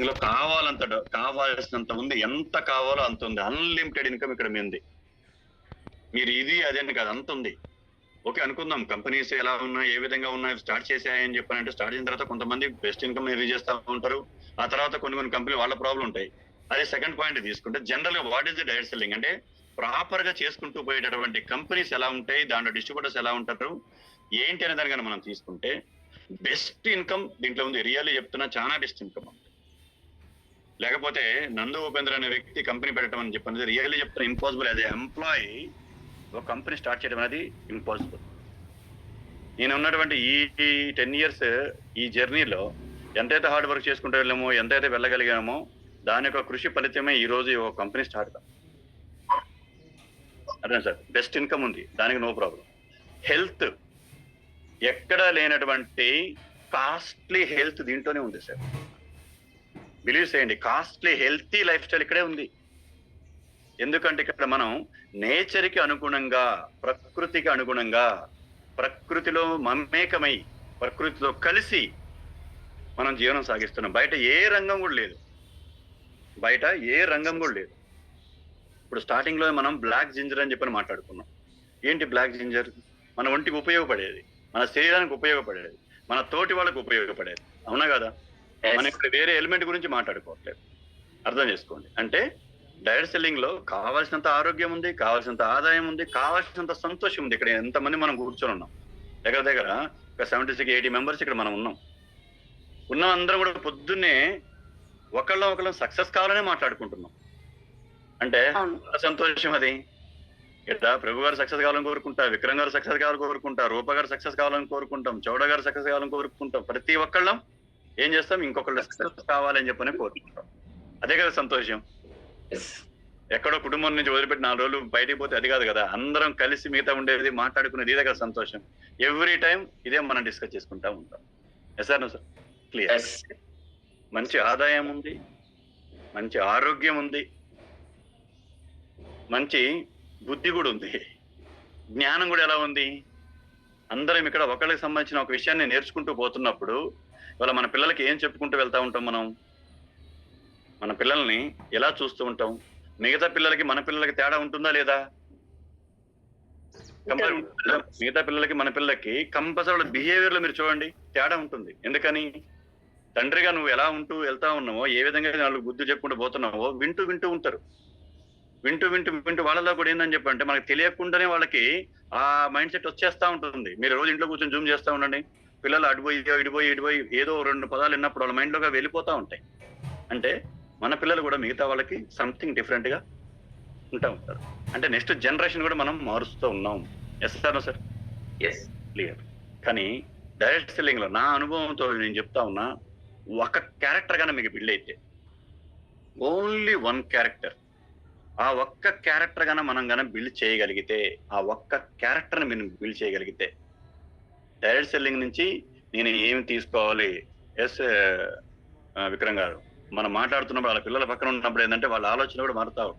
లో కావాల్సినంత ఉంది, ఎంత కావాలో అంత ఉంది. అన్లిమిటెడ్ ఇన్కమ్ ఇక్కడ ఉంది. మీరు ఇది అదేని కాదు, అంత ఉంది. ఓకే అనుకుందాం, కంపెనీస్ ఎలా ఉన్నాయి, ఏ విధంగా ఉన్నాయి, స్టార్ట్ చేసాయని చెప్పానంటే స్టార్ట్ చేసిన తర్వాత కొంతమంది బెస్ట్ ఇన్కమ్ రిలీజ్ చేస్తూ ఉంటారు. ఆ తర్వాత కొన్ని కంపెనీలు వాళ్ళ ప్రాబ్లం ఉంటాయి. అదే సెకండ్ పాయింట్ తీసుకుంటే జనరల్ గా what is the direct selling అంటే ప్రాపర్ గా చేసుకుంటూ పోయేటటువంటి కంపెనీస్ ఎలా ఉంటాయి, దాంట్లో డిస్ట్రిబ్యూటర్స్ ఎలా ఉంటారు, ఏంటి అనే దానికన్నా మనం తీసుకుంటే బెస్ట్ ఇన్కమ్ దీంట్లో ఉంది. రియల్లీ చెప్తున్నా, చాలా బెస్ట్ ఇన్కమ్ ఉంది. లేకపోతే నందు ఉపేంద్ర అనే వ్యక్తి కంపెనీ పెట్టడం అని చెప్పినది రియల్లీ చెప్తున్నా ఇంపాసిబుల్. యాజ్ ఎంప్లాయీ ఒక కంపెనీ స్టార్ట్ చేయడం అనేది ఇంపాసిబుల్. నేను ఉన్నటువంటి ఈ 10 years ఈ జర్నీలో ఎంతైతే హార్డ్ వర్క్ చేసుకుంటూ వెళ్ళామో, ఎంతైతే వెళ్ళగలిగామో, దాని యొక్క కృషి ఫలితమే ఈ రోజు ఒక కంపెనీ స్టార్ట్. అదే సార్, బెస్ట్ ఇన్కమ్ ఉంది, దానికి నో ప్రాబ్లం. హెల్త్ ఎక్కడా లేనటువంటి కాస్ట్లీ హెల్త్ దీంట్లోనే ఉంది సార్. బిలీవ్ చేయండి, కాస్ట్లీ హెల్తీ లైఫ్ స్టైల్ ఇక్కడే ఉంది. ఎందుకంటే ఇక్కడ మనం నేచర్కి అనుగుణంగా, ప్రకృతికి అనుగుణంగా, ప్రకృతిలో మమేకమై, ప్రకృతిలో కలిసి మనం జీవనం సాగిస్తున్నాం. బయట ఏ రంగం కూడా లేదు, బయట ఏ రంగం కూడా లేదు. ఇప్పుడు స్టార్టింగ్ లో మనం బ్లాక్ జింజర్ అని చెప్పని మాట్లాడుకున్నాం. ఏంటి బ్లాక్ జింజర్? మన ఒంటికి ఉపయోగపడేది, మన శరీరానికి ఉపయోగపడేది, మన తోటి వాళ్ళకి ఉపయోగపడేది, అవునా కదా? మనం ఇక్కడ వేరే ఎలిమెంట్ గురించి మాట్లాడుకోవట్లేదు. అర్థం చేసుకోండి. అంటే డైరెక్ట్ సెల్లింగ్ లో కావాల్సినంత ఆరోగ్యం ఉంది, కావాల్సినంత ఆదాయం ఉంది, కావాల్సినంత సంతోషం ఉంది. ఇక్కడ ఎంతమంది మనం కూర్చొని ఉన్నాం, దగ్గర దగ్గర ఒక 76-80 మెంబర్స్ ఇక్కడ మనం ఉన్నాం. అందరం కూడా పొద్దున్నే ఒకళ్ళం సక్సెస్ కావాలనే మాట్లాడుకుంటున్నాం. అంటే సంతోషం అది. ఇక్కడ ప్రభు గారు సక్సెస్ కావాలని కోరుకుంటా, విక్రమ్ గారు సక్సెస్ కావాలని కోరుకుంటా, రూప గారు సక్సెస్ కావాలని కోరుకుంటాం, చౌడ గారు సక్సెస్ కావాలని కోరుకుంటాం. ప్రతి ఒక్కళ్ళం ఏం చేస్తాం, ఇంకొకళ్ళు సక్సెస్ కావాలని చెప్పని కోరుకుంటాం. అదే కదా సంతోషం. ఎక్కడో కుటుంబం నుంచి వదిలిపెట్టి 4 రోజులు బయటికి పోతే అది కాదు కదా. అందరం కలిసి మిగతా ఉండేది, మాట్లాడుకునేది, ఇదే కదా సంతోషం. ఎవ్రీ టైం ఇదే మనం డిస్కస్ చేసుకుంటా ఉంటాం. Yes sir? No sir? Clear. మంచి ఆదాయం ఉంది, మంచి ఆరోగ్యం ఉంది, మంచి బుద్ధి కూడా ఉంది, జ్ఞానం కూడా ఎలా ఉంది. అందరం ఇక్కడ ఒకళ్ళకి సంబంధించిన ఒక విషయాన్ని నేర్చుకుంటూ పోతున్నప్పుడు ఇవాళ మన పిల్లలకి ఏం చెప్పుకుంటూ వెళ్తా ఉంటాం మనం? మన పిల్లల్ని ఎలా చూస్తూ ఉంటాం? మిగతా పిల్లలకి మన పిల్లలకి తేడా ఉంటుందా లేదా? మిగతా పిల్లలకి మన పిల్లలకి కంపల్సరీ బిహేవియర్ లో మీరు చూడండి, తేడా ఉంటుంది. ఎందుకని? తండ్రిగా నువ్వు ఎలా ఉంటూ వెళ్తా ఉన్నావో, ఏ విధంగా వాళ్ళకి బుద్ధి చెప్పుకుంటూ పోతున్నావో వింటూ ఉంటారు. వింటూ వాళ్ళలో కూడా ఏందని చెప్పంటే మనకు తెలియకుండానే వాళ్ళకి ఆ మైండ్ సెట్ వచ్చేస్తా ఉంటుంది. మీరు రోజు ఇంట్లో కూర్చొని జూమ్ చేస్తా ఉండండి, పిల్లలు ఇడిపోయి ఏదో 2 పదాలు విన్నప్పుడు వాళ్ళ మైండ్ లోగా వెళ్ళిపోతా ఉంటాయి. అంటే మన పిల్లలు కూడా మిగతా వాళ్ళకి సంథింగ్ డిఫరెంట్ గా ఉంటా ఉంటారు. అంటే నెక్స్ట్ జనరేషన్ కూడా మనం మారుస్తూ ఉన్నాం. Yes sir? Sir? Yes, clear. కానీ డైరెక్ట్ సెల్లింగ్ లో నా అనుభవంతో నేను చెప్తా ఉన్నా, ఒక క్యారెక్టర్ గానే మీకు బిల్డ్ అయితే, ఓన్లీ 1 క్యారెక్టర్, ఆ ఒక్క క్యారెక్టర్ గానే మనం గానే బిల్డ్ చేయగలిగితే, ఆ ఒక్క క్యారెక్టర్ ని మీరు బిల్డ్ చేయగలిగితే, డైరెక్ట్ సెల్లింగ్ నుంచి నేను ఏమి తీసుకోవాలి? ఎస్ విక్రమ్ గారు, మనం మాట్లాడుతున్నప్పుడు వాళ్ళ పిల్లల పక్కన ఉన్నప్పుడు ఏంటంటే వాళ్ళ ఆలోచన కూడా మారుతావు.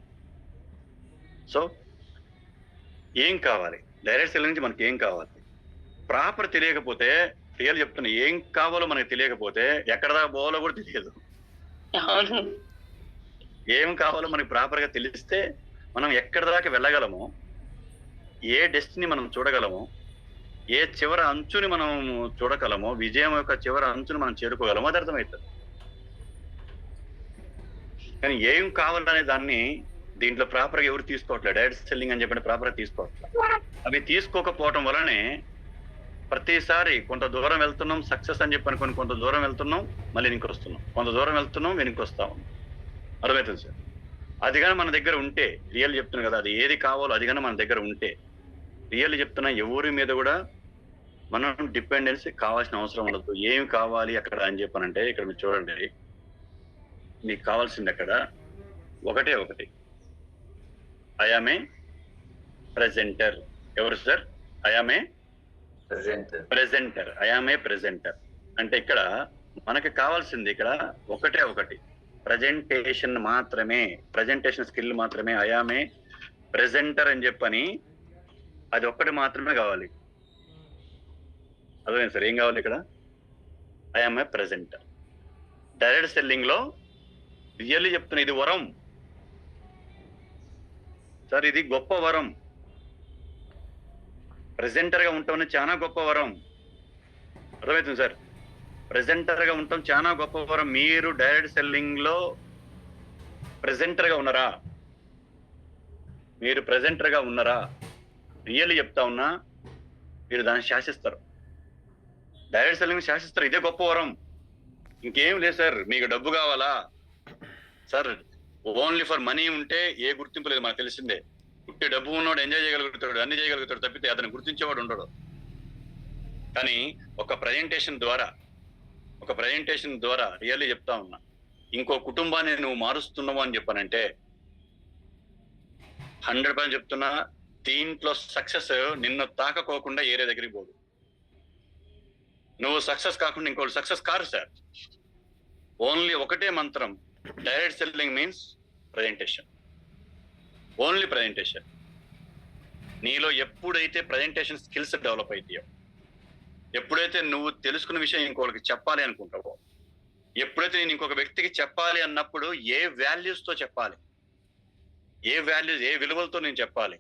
సో ఏం కావాలి? డైరెక్ట్ సెల్లింగ్ నుంచి మనకి ఏం కావాలి ప్రాపర్ తెలియకపోతే, రియల్ చెప్తున్నా, ఏం కావాలో మనకి తెలియకపోతే ఎక్కడ దాకా పోవాలో కూడా తెలియదు. ఏం కావాలో మనకి ప్రాపర్ గా తెలిస్తే మనం ఎక్కడ దాకా వెళ్ళగలమో, ఏ డెస్టినీ మనం చూడగలమో, ఏ చివరి అంచుని మనం చూడగలమో, విజయం యొక్క చివరి అంచుని మనం చేరుకోగలమో అది అర్థమవుతుంది. కానీ ఏం కావాలనే దాన్ని దీంట్లో ప్రాపర్ గా ఎవరు తీసుకోవట్లేదు. డైరెక్ట్ సెల్లింగ్ అని చెప్పి ప్రాపర్ గా తీసుకోవట్లేదు. అవి తీసుకోకపోవటం వలనే ప్రతిసారి కొంత దూరం వెళ్తున్నాం, సక్సెస్ అని చెప్పి అనుకుని కొంత దూరం వెళ్తున్నాం, మళ్ళీ వెనక్కి వస్తున్నాం, కొంత దూరం వెళ్తున్నాం, వెనక్కి వస్తాం. అర్థమవుతుంది సార్? అది కానీ మన దగ్గర ఉంటే, రియల్ చెప్తున్నా కదా, అది ఏది కావాలో అది కానీ మన దగ్గర ఉంటే, రియల్ చెప్తున్నా, ఎవరి మీద కూడా మనం డిపెండెన్సీ కావాల్సిన అవసరం ఉండదు. ఏమి కావాలి అక్కడ అని చెప్పానంటే, ఇక్కడ మీరు చూడండి, మీకు కావాల్సింది అక్కడ ఒకటే ఒకటి, ఐఆమ్ ఏ ప్రెజెంటర్. ఎవరు sir? I am a presenter. I am a presenter అంటే ఇక్కడ మనకి కావాల్సింది ఇక్కడ ఒకటే ఒకటి, ప్రజెంటేషన్ మాత్రమే, ప్రజెంటేషన్ స్కిల్ మాత్రమే. ఐఆమ్ ఏ ప్రెజెంటర్ అని చెప్పని అది ఒక్కటి మాత్రమే కావాలి. అదే సార్, ఏం కావాలి ఇక్కడ? I am a presenter. Direct selling లో రియల్లీ చెప్తున్నా, ఇది వరం సార్, ఇది గొప్ప వరం. ప్రెజెంటర్ గా ఉండటం చాలా గొప్ప వరం. అర్థమవుతుంది సార్? ప్రెజెంటర్ గా ఉండటం చాలా గొప్ప వరం. మీరు డైరెక్ట్ సెల్లింగ్ లో ప్రెజెంటర్ గా ఉన్నారా? మీరు ప్రెజెంటర్ గా ఉన్నారా? రియల్లీ చెప్తా ఉన్నా, మీరు దాన్ని శాసిస్తారు. Direct selling శాసిస్తారు. ఇదే గొప్ప వరం. ఇంకేం లేదు సార్. మీకు డబ్బు కావాలా సార్? ఓన్లీ ఫర్ మనీ ఉంటే ఏ గుర్తింపు లేదు, మనకు తెలిసిందే. పుట్టి డబ్బు ఉన్నవాడు ఎంజాయ్ చేయగలుగుతాడు, అన్ని చేయగలుగుతాడు, తప్పితే అతను గుర్తించేవాడు ఉండడు. కానీ ఒక ప్రజెంటేషన్ ద్వారా రియల్లీ చెప్తా ఉన్నా, ఇంకో కుటుంబాన్ని నువ్వు మారుస్తున్నావు అని చెప్పానంటే 100% చెప్తున్నా, దీంట్లో సక్సెస్ నిన్ను తాకపోకుండా ఏరే దగ్గరికి పోదు. నువ్వు సక్సెస్ కాకుండా ఇంకోటి సక్సెస్ కారు సార్. ఓన్లీ ఒకటే మంత్రం, direct selling means presentation. Only presentation. నీలో ఎప్పుడైతే ప్రజెంటేషన్ స్కిల్స్ డెవలప్ అవుతాయో, ఎప్పుడైతే నువ్వు తెలుసుకున్న విషయం ఇంకొకరికి చెప్పాలి అనుకుంటావో, ఎప్పుడైతే నేను ఇంకొక వ్యక్తికి చెప్పాలి అన్నప్పుడు ఏ వాల్యూస్తో చెప్పాలి, ఏ విలువలతో నేను చెప్పాలి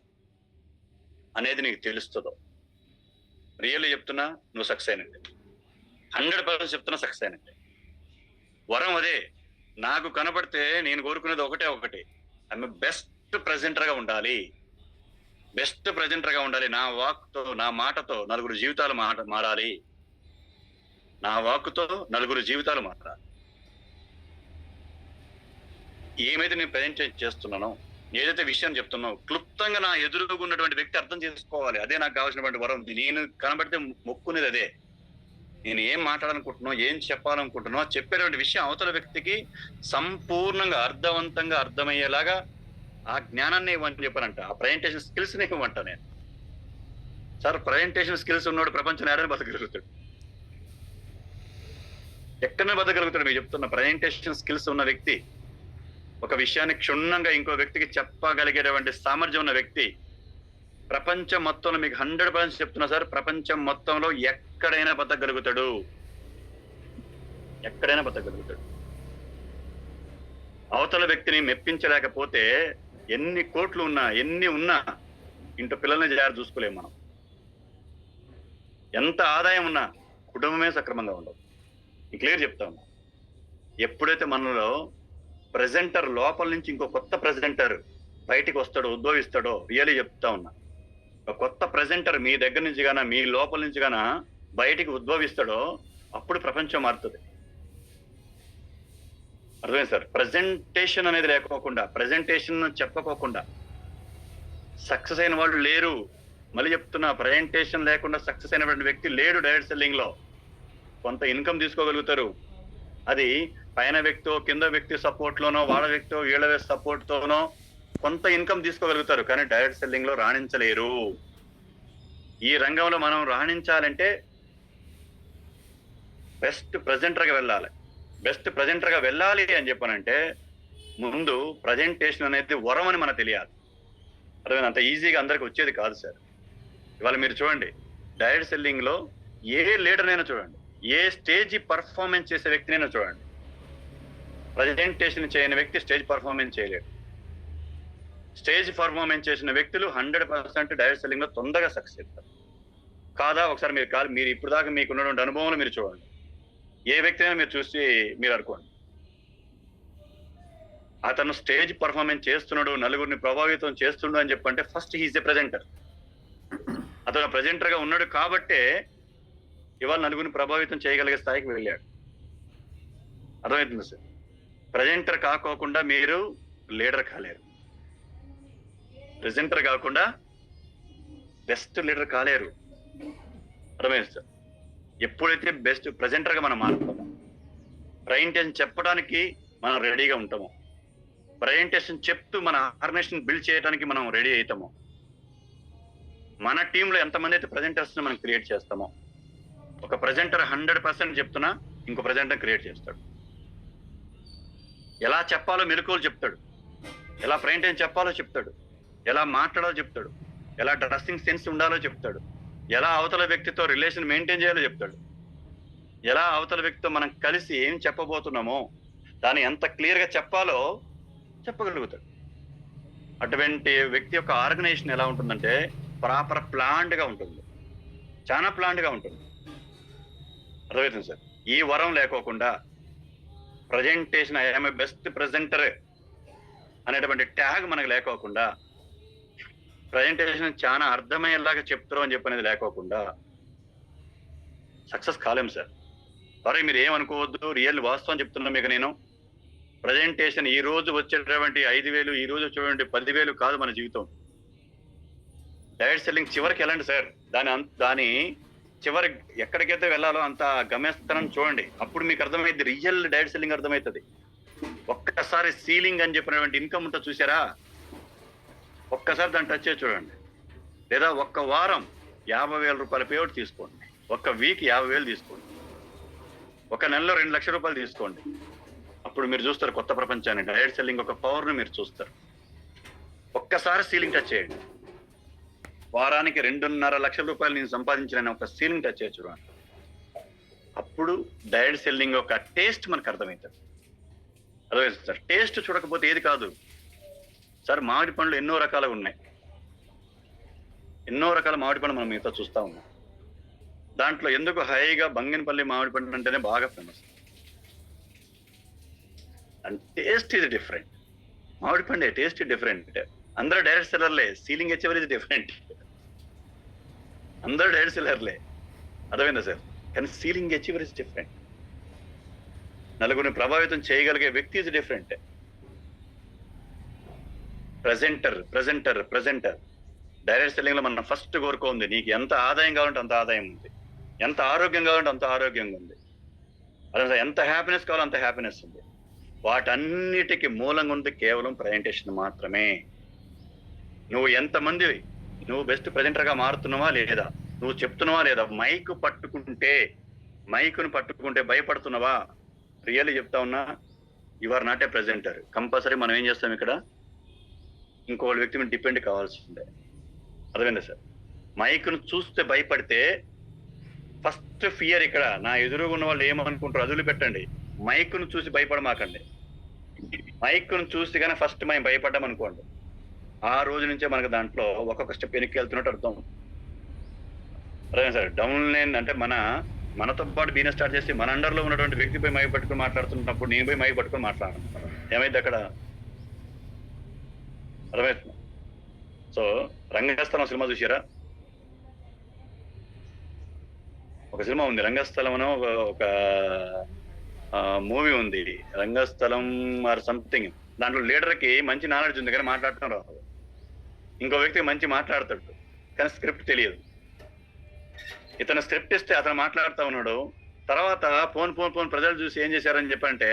అనేది నీకు తెలుస్తుందో, రియల్లీ చెప్తున్నా, నువ్వు సక్సెస్ అయినట్టే. 100% చెప్తున్నా, సక్సెస్ అయినట్టే. వరం అదే. నాకు కనబడితే నేను కోరుకునేది ఒకటే, ఆమె బెస్ట్ ప్రెజెంటర్ గా ఉండాలి. బెస్ట్ ప్రెజెంటర్ గా ఉండాలి. నా వాక్తో, నా మాటతో నలుగురు జీవితాలు మారాలి. నా వాక్తో నలుగురు జీవితాలు మారాలి. ఏమైతే నేను ప్రజెంట్ చేస్తున్నానో, ఏదైతే విషయం చెప్తున్నావు, క్లుప్తంగా నా ఎదురుగా ఉన్నటువంటి వ్యక్తి అర్థం చేసుకోవాలి. అదే నాకు కావాల్సినటువంటి వరం. నేను కనబడితే మొక్కునేది అదే. నేను ఏం మాట్లాడాలనుకుంటున్నావు, ఏం చెప్పాలనుకుంటున్నావు, చెప్పేటువంటి విషయం అవతల వ్యక్తికి సంపూర్ణంగా అర్థవంతంగా అర్థమయ్యేలాగా ఆ జ్ఞానాన్ని ఇవ్వని చెప్పానంట. ఆ ప్రజెంటేషన్ స్కిల్స్ ని ఇవ్వమంట నేను. సార్, ప్రజెంటేషన్ స్కిల్స్ ఉన్నవాడు ప్రపంచం ఏడాది బతకగలుగుతాడు. ఎక్కడనే బతకగలుగుతాడు. మీకు చెప్తున్న, ప్రజెంటేషన్ స్కిల్స్ ఉన్న వ్యక్తి, ఒక విషయాన్ని క్షుణ్ణంగా ఇంకో వ్యక్తికి చెప్పగలిగేటువంటి సామర్థ్యం ఉన్న వ్యక్తి ప్రపంచం మొత్తంలో, మీకు 100% చెప్తున్నా సార్, ప్రపంచం మొత్తంలో ఎక్కడైనా బతకగలుగుతాడు. ఎక్కడైనా బతకగలుగుతాడు. అవతల వ్యక్తిని మెప్పించలేకపోతే ఎన్ని కోట్లు ఉన్నా, ఎన్ని ఉన్నా, ఇంట్లో పిల్లల్ని జాగ్రత్త చూసుకోలేము మనం. ఎంత ఆదాయం ఉన్నా కుటుంబమే సక్రమంగా ఉండదు. క్లియర్ చెప్తా ఉన్నా. ఎప్పుడైతే మనలో ప్రెజెంటర్ లోపల నుంచి ఇంకో కొత్త ప్రెజెంటర్ బయటికి వస్తాడో, ఉద్భవిస్తాడో, రియల్లీ చెప్తా ఉన్నా, ఒక కొత్త ప్రెజెంటర్ మీ దగ్గర నుంచి గాన, మీ లోపల నుంచి గాన బయటికి ఉద్భవిస్తాడో, అప్పుడు ప్రపంచం మారుతుంది. అర్థమైంది సార్? ప్రజెంటేషన్ అనేది లేకోకుండా, ప్రజెంటేషన్ చెప్పకోకుండా సక్సెస్ అయిన వాళ్ళు లేరు. మళ్ళీ చెప్తున్నా, ప్రజెంటేషన్ లేకుండా సక్సెస్ అయినటువంటి వ్యక్తి లేడు. డైరెక్ట్ సెల్లింగ్ లో కొంత ఇన్కమ్ తీసుకోగలుగుతారు. అది పైన వ్యక్తో, కింద వ్యక్తి సపోర్ట్ లోనో, వాళ్ళ వ్యక్తో, వీళ్ళ సపోర్ట్ తోనో కొంత ఇన్కమ్ తీసుకోగలుగుతారు. కానీ డైరెక్ట్ సెల్లింగ్ లో రాణించలేరు. ఈ రంగంలో మనం రాణించాలంటే బెస్ట్ ప్రెజెంటర్ గా వెళ్ళాలి. బెస్ట్ ప్రెజెంటర్ గా వెళ్ళాలి అని చెప్పానంటే ముందు ప్రజెంటేషన్ అనేది వరం అని మనకు తెలియాలి. అర్థమైనా? అంత ఈజీగా అందరికి వచ్చేది కాదు సార్. ఇవాళ మీరు చూడండి, డైరెక్ట్ సెల్లింగ్ లో ఏ లీడర్ అయినా చూడండి, ఏ స్టేజ్ పర్ఫార్మెన్స్ చేసే వ్యక్తినైనా చూడండి, ప్రజెంటేషన్ చేయని వ్యక్తి స్టేజ్ పర్ఫార్మెన్స్ చేయలేడు. స్టేజ్ పర్ఫార్మెన్స్ చేసిన వ్యక్తులు 100% డైరెక్ట్ సెల్లింగ్ లో తొందరగా సక్సెస్ అవుతారు. కాదా? ఒకసారి మీరు ఇప్పుడు దాకా మీకు ఉన్నటువంటి అనుభవంలో మీరు చూడండి. ఏ వ్యక్తి అయినా మీరు చూసి మీరు అనుకోండి, అతను స్టేజ్ పర్ఫార్మెన్స్ చేస్తున్నాడు, నలుగురిని ప్రభావితం చేస్తున్నాడు అని చెప్పంటే ఫస్ట్ హీజ్ ఎ ప్రెజెంటర్. అతను ప్రెజెంటర్ గా ఉన్నాడు కాబట్టే ఇవాళ నలుగురిని ప్రభావితం చేయగలిగే స్థాయికి వెళ్ళాడు. అర్థమవుతుంది సార్? ప్రెజెంటర్ కాకోకుండా మీరు లీడర్ కాలేరు. ప్రెజెంటర్ కాకుండా బెస్ట్ లీడర్ కాలేరు. అర్థమైంది సార్? ఎప్పుడైతే బెస్ట్ ప్రెజెంటర్ గా మనం మారుతామో, ప్రజెంటేషన్ చెప్పడానికి మనం రెడీగా ఉంటామో, ప్రజెంటేషన్ చెప్తూ మన ఆర్గనైజేషన్ బిల్డ్ చేయడానికి మనం రెడీ అవుతామో, మన టీంలో ఎంతమంది అయితే ప్రెజెంటర్స్ మనం క్రియేట్ చేస్తామో, ఒక ప్రెజెంటర్ 100% చెప్తున్నా ఇంకో ప్రెజెంటర్ క్రియేట్ చేస్తాడు. ఎలా చెప్పాలో మెలకువలు చెప్తాడు, ఎలా ప్రెజెంటేషన్ చెప్పాలో చెప్తాడు, ఎలా మాట్లాడాలో చెప్తాడు, ఎలా డ్రెస్సింగ్ సెన్స్ ఉండాలో చెప్తాడు, ఎలా అవతల వ్యక్తితో రిలేషన్ మెయింటైన్ చేయాలో చెప్తాడు, ఎలా అవతల వ్యక్తితో మనం కలిసి ఏం చెప్పబోతున్నామో దాన్ని ఎంత క్లియర్ గా చెప్పాలో చెప్పగలుగుతాడు. అటువంటి వ్యక్తి యొక్క ఆర్గనైజేషన్ ఎలా ఉంటుందంటే ప్రాపర్ ప్లాన్డ్ గా ఉంటుంది, చాలా ప్లాన్డ్ గా ఉంటుంది. అర్థమవుతుంది సార్. ఈ వరం లేకోకుండా ప్రజెంటేషన్ ఐఎమ్ బెస్ట్ ప్రెజెంటర్ అనేటువంటి ట్యాగ్ మనకు లేకోకుండా, ప్రజెంటేషన్ చాలా అర్థమయ్యేలాగా చెప్తారు అని చెప్పనేది లేకోకుండా సక్సెస్ కాలేం సార్. సారీ, మీరు ఏమనుకోవద్దు, రియల్ వాస్తవం చెప్తున్నా మీకు నేను. ప్రజెంటేషన్ ఈ రోజు వచ్చేటటువంటి 5,000, ఈ రోజు వచ్చేటువంటి 10,000 కాదు మన జీవితం. డైరెక్ట్ సెల్లింగ్ చివరికి వెళ్ళండి సార్. దాని చివరి ఎక్కడికైతే వెళ్ళాలో అంత గమ్యస్థానం చూడండి. అప్పుడు మీకు అర్థమైంది, రియల్ డైరెక్ట్ సెల్లింగ్ అర్థమవుతుంది. ఒక్కసారి సీలింగ్ అని చెప్పినటువంటి ఇన్కమ్ ఉంటే చూసారా, ఒక్కసారి దాన్ని టచ్ చేసి చూడండి. లేదా ఒక్క వారం 50,000 రూపాయల పేఅవుట్ తీసుకోండి, ఒక్క వీక్ 50,000 తీసుకోండి, ఒక నెలలో 2 లక్షల రూపాయలు తీసుకోండి. అప్పుడు మీరు చూస్తారు కొత్త ప్రపంచాన్ని, డైరెక్ట్ సెల్లింగ్ ఒక పవర్ను మీరు చూస్తారు. ఒక్కసారి సీలింగ్ టచ్ చేయండి. వారానికి 2.5 లక్షల రూపాయలు నేను సంపాదించిన ఒక సీలింగ్ టచ్ చేయొచ్చు చూడండి. అప్పుడు డైరెక్ట్ సెల్లింగ్ ఒక టేస్ట్ మనకు అర్థమవుతుంది. అర్థమవుతుంది సార్. టేస్ట్ చూడకపోతే ఏది కాదు సార్. మామిడి పండ్లు ఎన్నో రకాలుగా ఉన్నాయి, ఎన్నో రకాల మామిడి పండ్లు మనం మిగతా చూస్తా ఉన్నాం. దాంట్లో ఎందుకు హైగా బంగినపల్లి మామిడి పండు అంటేనే బాగా ఫేమస్. అండ్ టేస్ట్ ఇది డిఫరెంట్. మామిడి పండే టేస్ట్ డిఫరెంట్. అందరూ డైరెక్ట్ సెల్లర్లే, సీలింగ్ అచీవర్ ఇది డిఫరెంట్. అందరూ డైరెక్ట్ సెల్లర్లే, అర్థమైందా సార్? కానీ సీలింగ్ అచీవర్ ఇస్ డిఫరెంట్. నలుగురిని ప్రభావితం చేయగలిగే వ్యక్తి is different. Presenter direct selling లో మనం ఫస్ట్ కోరుకోండి, నీకు ఎంత ఆదాయం కావాలంటే అంత ఆదాయం ఉంది, ఎంత ఆరోగ్యం కావాలంటే అంత ఆరోగ్యంగా ఉంది, అదే ఎంత హ్యాపీనెస్ కావాలో అంత హ్యాపీనెస్ ఉంది. వాటన్నిటికీ మూలంగా ఉంది కేవలం ప్రజెంటేషన్ మాత్రమే. నువ్వు ఎంతమంది, నువ్వు బెస్ట్ ప్రెజెంటర్ గా మారుతున్నావా లేదా, నువ్వు చెప్తున్నావా లేదా, మైకును పట్టుకుంటే భయపడుతున్నావా, రియల్లీ చెప్తా ఉన్నా, you are not a presenter. Compulsory మనం ఏం చేస్తాం ఇక్కడ, ఇంకోళ్ళ వ్యక్తి మీద డిపెండ్ కావాల్సిందే. అర్థమైందా సార్? మైకును చూస్తే భయపడితే ఫస్ట్ ఫియర్ ఇక్కడ, నా ఎదురుగా ఉన్న వాళ్ళు ఏమనుకుంటారు అదులు పెట్టండి. మైకును చూసి భయపడమాకండి. మైకును చూసి కానీ ఫస్ట్ మేము భయపడ్డాం అనుకోండి, ఆ రోజు నుంచే మనకు దాంట్లో ఒక్కొక్క స్టెప్ వెనక్కి వెళ్తున్నట్టు అర్థం. అదే సార్, డౌన్ లైన్ అంటే మనతో పాటు బిజినెస్ స్టార్ట్ చేసి మన అండర్లో ఉన్నటువంటి వ్యక్తిపై మైక్ పట్టుకుని మాట్లాడుతున్నప్పుడు నేను పోయి మైక్ పట్టుకుని మాట్లాడుతున్నాను, ఏమైంది అక్కడ? అర్థమవుతుంది. సో రంగస్థలం సినిమా చూసారా? ఒక సినిమా ఉంది రంగస్థలం అని, ఒక మూవీ ఉంది రంగస్థలం ఆర్ సంథింగ్. దాంట్లో లీడర్కి మంచి నాలెడ్జ్ ఉంది కానీ మాట్లాడటం రాదు. ఇంకో వ్యక్తి మంచి మాట్లాడతాడు కానీ స్క్రిప్ట్ తెలియదు. ఇతను స్క్రిప్ట్ ఇస్తే అతను మాట్లాడుతూ ఉన్నాడు. తర్వాత ఫోన్ ప్రజలు చూసి ఏం చేశారని చెప్పంటే,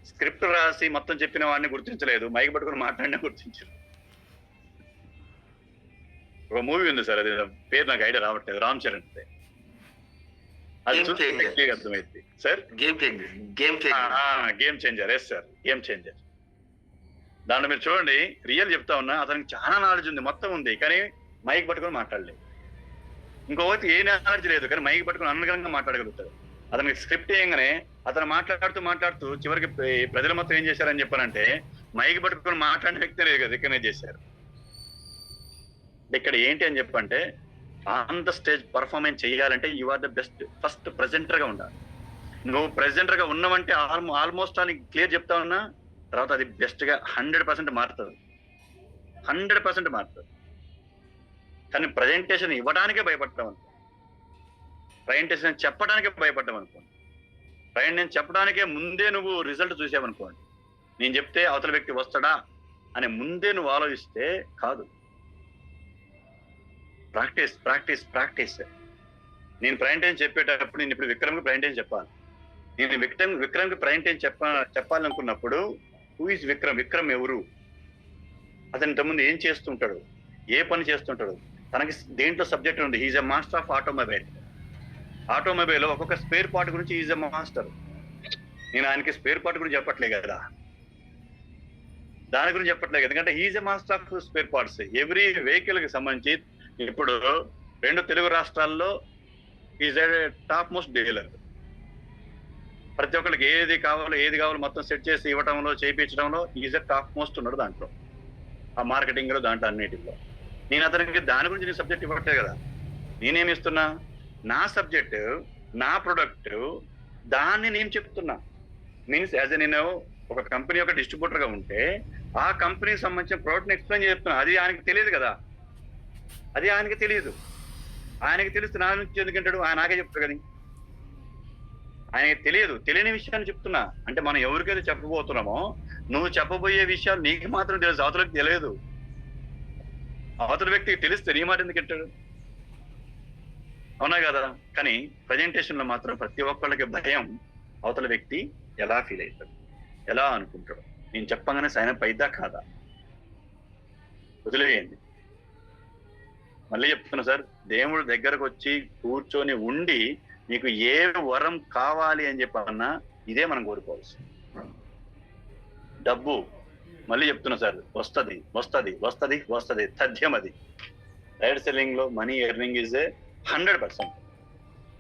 స్క్రిప్ట్ రాసి మొత్తం చెప్పిన వాడిని గుర్తించలేదు, మైక్ పట్టుకుని మాట్లాడినా గుర్తించారు. ఒక మూవీ ఉంది సార్, అది పేరు నాకు ఐడియా రావట్లేదు, రామ్ చరణ్. అది అర్థమైంది sir. Game changer. Yes sir, game changer. దాంట్లో మీరు చూడండి, రియల్ చెప్తా ఉన్నా, అతనికి చాలా నాలెడ్జ్ ఉంది, మొత్తం ఉంది, కానీ మైక్ పట్టుకొని మాట్లాడలేదు. ఇంకొకటి ఏ నాలెడ్జ్ లేదు కానీ మైక్ పట్టుకొని అనర్గళంగా మాట్లాడగలుగుతాడు. అతనికి స్క్రిప్ట్ వేయగానే అతను మాట్లాడుతూ చివరికి ప్రజల మొత్తం ఏం చేశారని చెప్పారంటే, మైక్ పట్టుకొని మాట్లాడిన వ్యక్తినే రికగ్నైజ్ చేశారు. ఇక్కడ ఏంటి అని చెప్పంటే, ఆన్ ద స్టేజ్ పర్ఫార్మెన్స్ చేయాలంటే you are the best. First presenter గా ఉండాలి. నువ్వు ప్రెజెంటర్ గా ఉన్నావంటే ఆల్మోస్ట్ అని క్లియర్ చెప్తా ఉన్నా, తర్వాత అది బెస్ట్ గా 100% మారుతుంది. 100% మారుతుంది. కానీ ప్రజెంటేషన్ ఇవ్వడానికే భయపడ్డాం అనుకో, ప్రజెంటేషన్ చెప్పడానికే భయపడ్డాం అనుకోండి, ప్రజెంటేషన్ చెప్పడానికే ముందే నువ్వు రిజల్ట్ చూసావనుకోండి, నేను చెప్తే అవతల వ్యక్తి వస్తాడా అని ముందే నువ్వు ఆలోచిస్తే కాదు. ప్రాక్టీస్. నేను ప్రజెంటేషన్ చెప్పేటప్పుడు, నేను ఇప్పుడు విక్రమ్కి ప్రజెంటేషన్ చెప్పాలి. నేను విక్రమ్కి ప్రజెంటేషన్ చెప్పాలనుకున్నప్పుడు, హూ ఈజ్ విక్రమ్ ఎవరు, అతని ఇంతకుముందు ఏం చేస్తుంటాడు, ఏ పని చేస్తుంటాడు, తనకి దేంట్లో సబ్జెక్ట్ ఉంది. Is a master of automobile ఒక్కొక్క స్పేర్ పార్ట్ గురించి ఈజ్ ఎ మాస్టర్. నేను ఆయనకి స్పేర్ పార్ట్ గురించి చెప్పట్లే కదా, దాని గురించి చెప్పట్లేదు, ఎందుకంటే is a master of spare parts. Every vehicle కి సంబంధించి ఇప్పుడు 2 తెలుగు రాష్ట్రాల్లో is a top most dealer. ప్రతి ఒక్కరికి ఏది కావాలో మొత్తం సెట్ చేసి ఇవ్వటంలో చేయించడంలో ఈజ్ టాప్ మోస్ట్ ఉన్నాడు దాంట్లో, ఆ మార్కెటింగ్ లో దాంట్లో అన్నిటిలో. నేను అతనికి దాని గురించి నేను సబ్జెక్ట్ ఇవ్వట్లేదు కదా, నేనేమి ఇస్తున్నా నా సబ్జెక్ట్, నా ప్రొడక్ట్, దాన్ని నేను చెప్తున్నా. మీన్స్ యాజ్ నేను ఒక కంపెనీ యొక్క డిస్ట్రిబ్యూటర్ గా ఉంటే ఆ కంపెనీకి సంబంధించిన ప్రోడక్ట్ ఎక్స్ప్లెయిన్ చేస్తున్నా. అది ఆయనకి తెలియదు కదా, అది ఆయనకి తెలియదు. ఆయనకి తెలిస్తే నా నుంచి ఎందుకంటాడు, ఆయన నాకే చెప్తాడు కదా. ఆయనకి తెలియని విషయాన్ని చెప్తున్నా. అంటే మనం ఎవరికైతే చెప్పబోతున్నామో నువ్వు చెప్పబోయే విషయాలు నీకు మాత్రం తెలుసు, అవతలకి తెలియదు. అవతల వ్యక్తికి తెలిస్తే నీ మాట ఎందుకు అంటాడు, అవునా కదా? కానీ ప్రజెంటేషన్ లో మాత్రం ప్రతి ఒక్కళ్ళకి భయం, అవతల వ్యక్తి ఎలా ఫీల్ అవుతాడు, ఎలా అనుకుంటాడు, నేను చెప్పగానే సైన్ అప్ అయిద్దా కాదా. వదిలేయండి. మళ్ళీ చెప్తున్నా సార్, దేవుడు దగ్గరకు వచ్చి కూర్చొని ఉండి నీకు ఏ వరం కావాలి అని చెప్పన్నా ఇదే మనం కోరుకోవాల్సి. డబ్బు మళ్ళీ చెప్తున్నా సార్, వస్తుంది వస్తుంది వస్తుంది వస్తుంది, తథ్యం. అది డైరెక్ట్ సెల్లింగ్ లో మనీ ఎర్నింగ్ ఈజ్ 100%.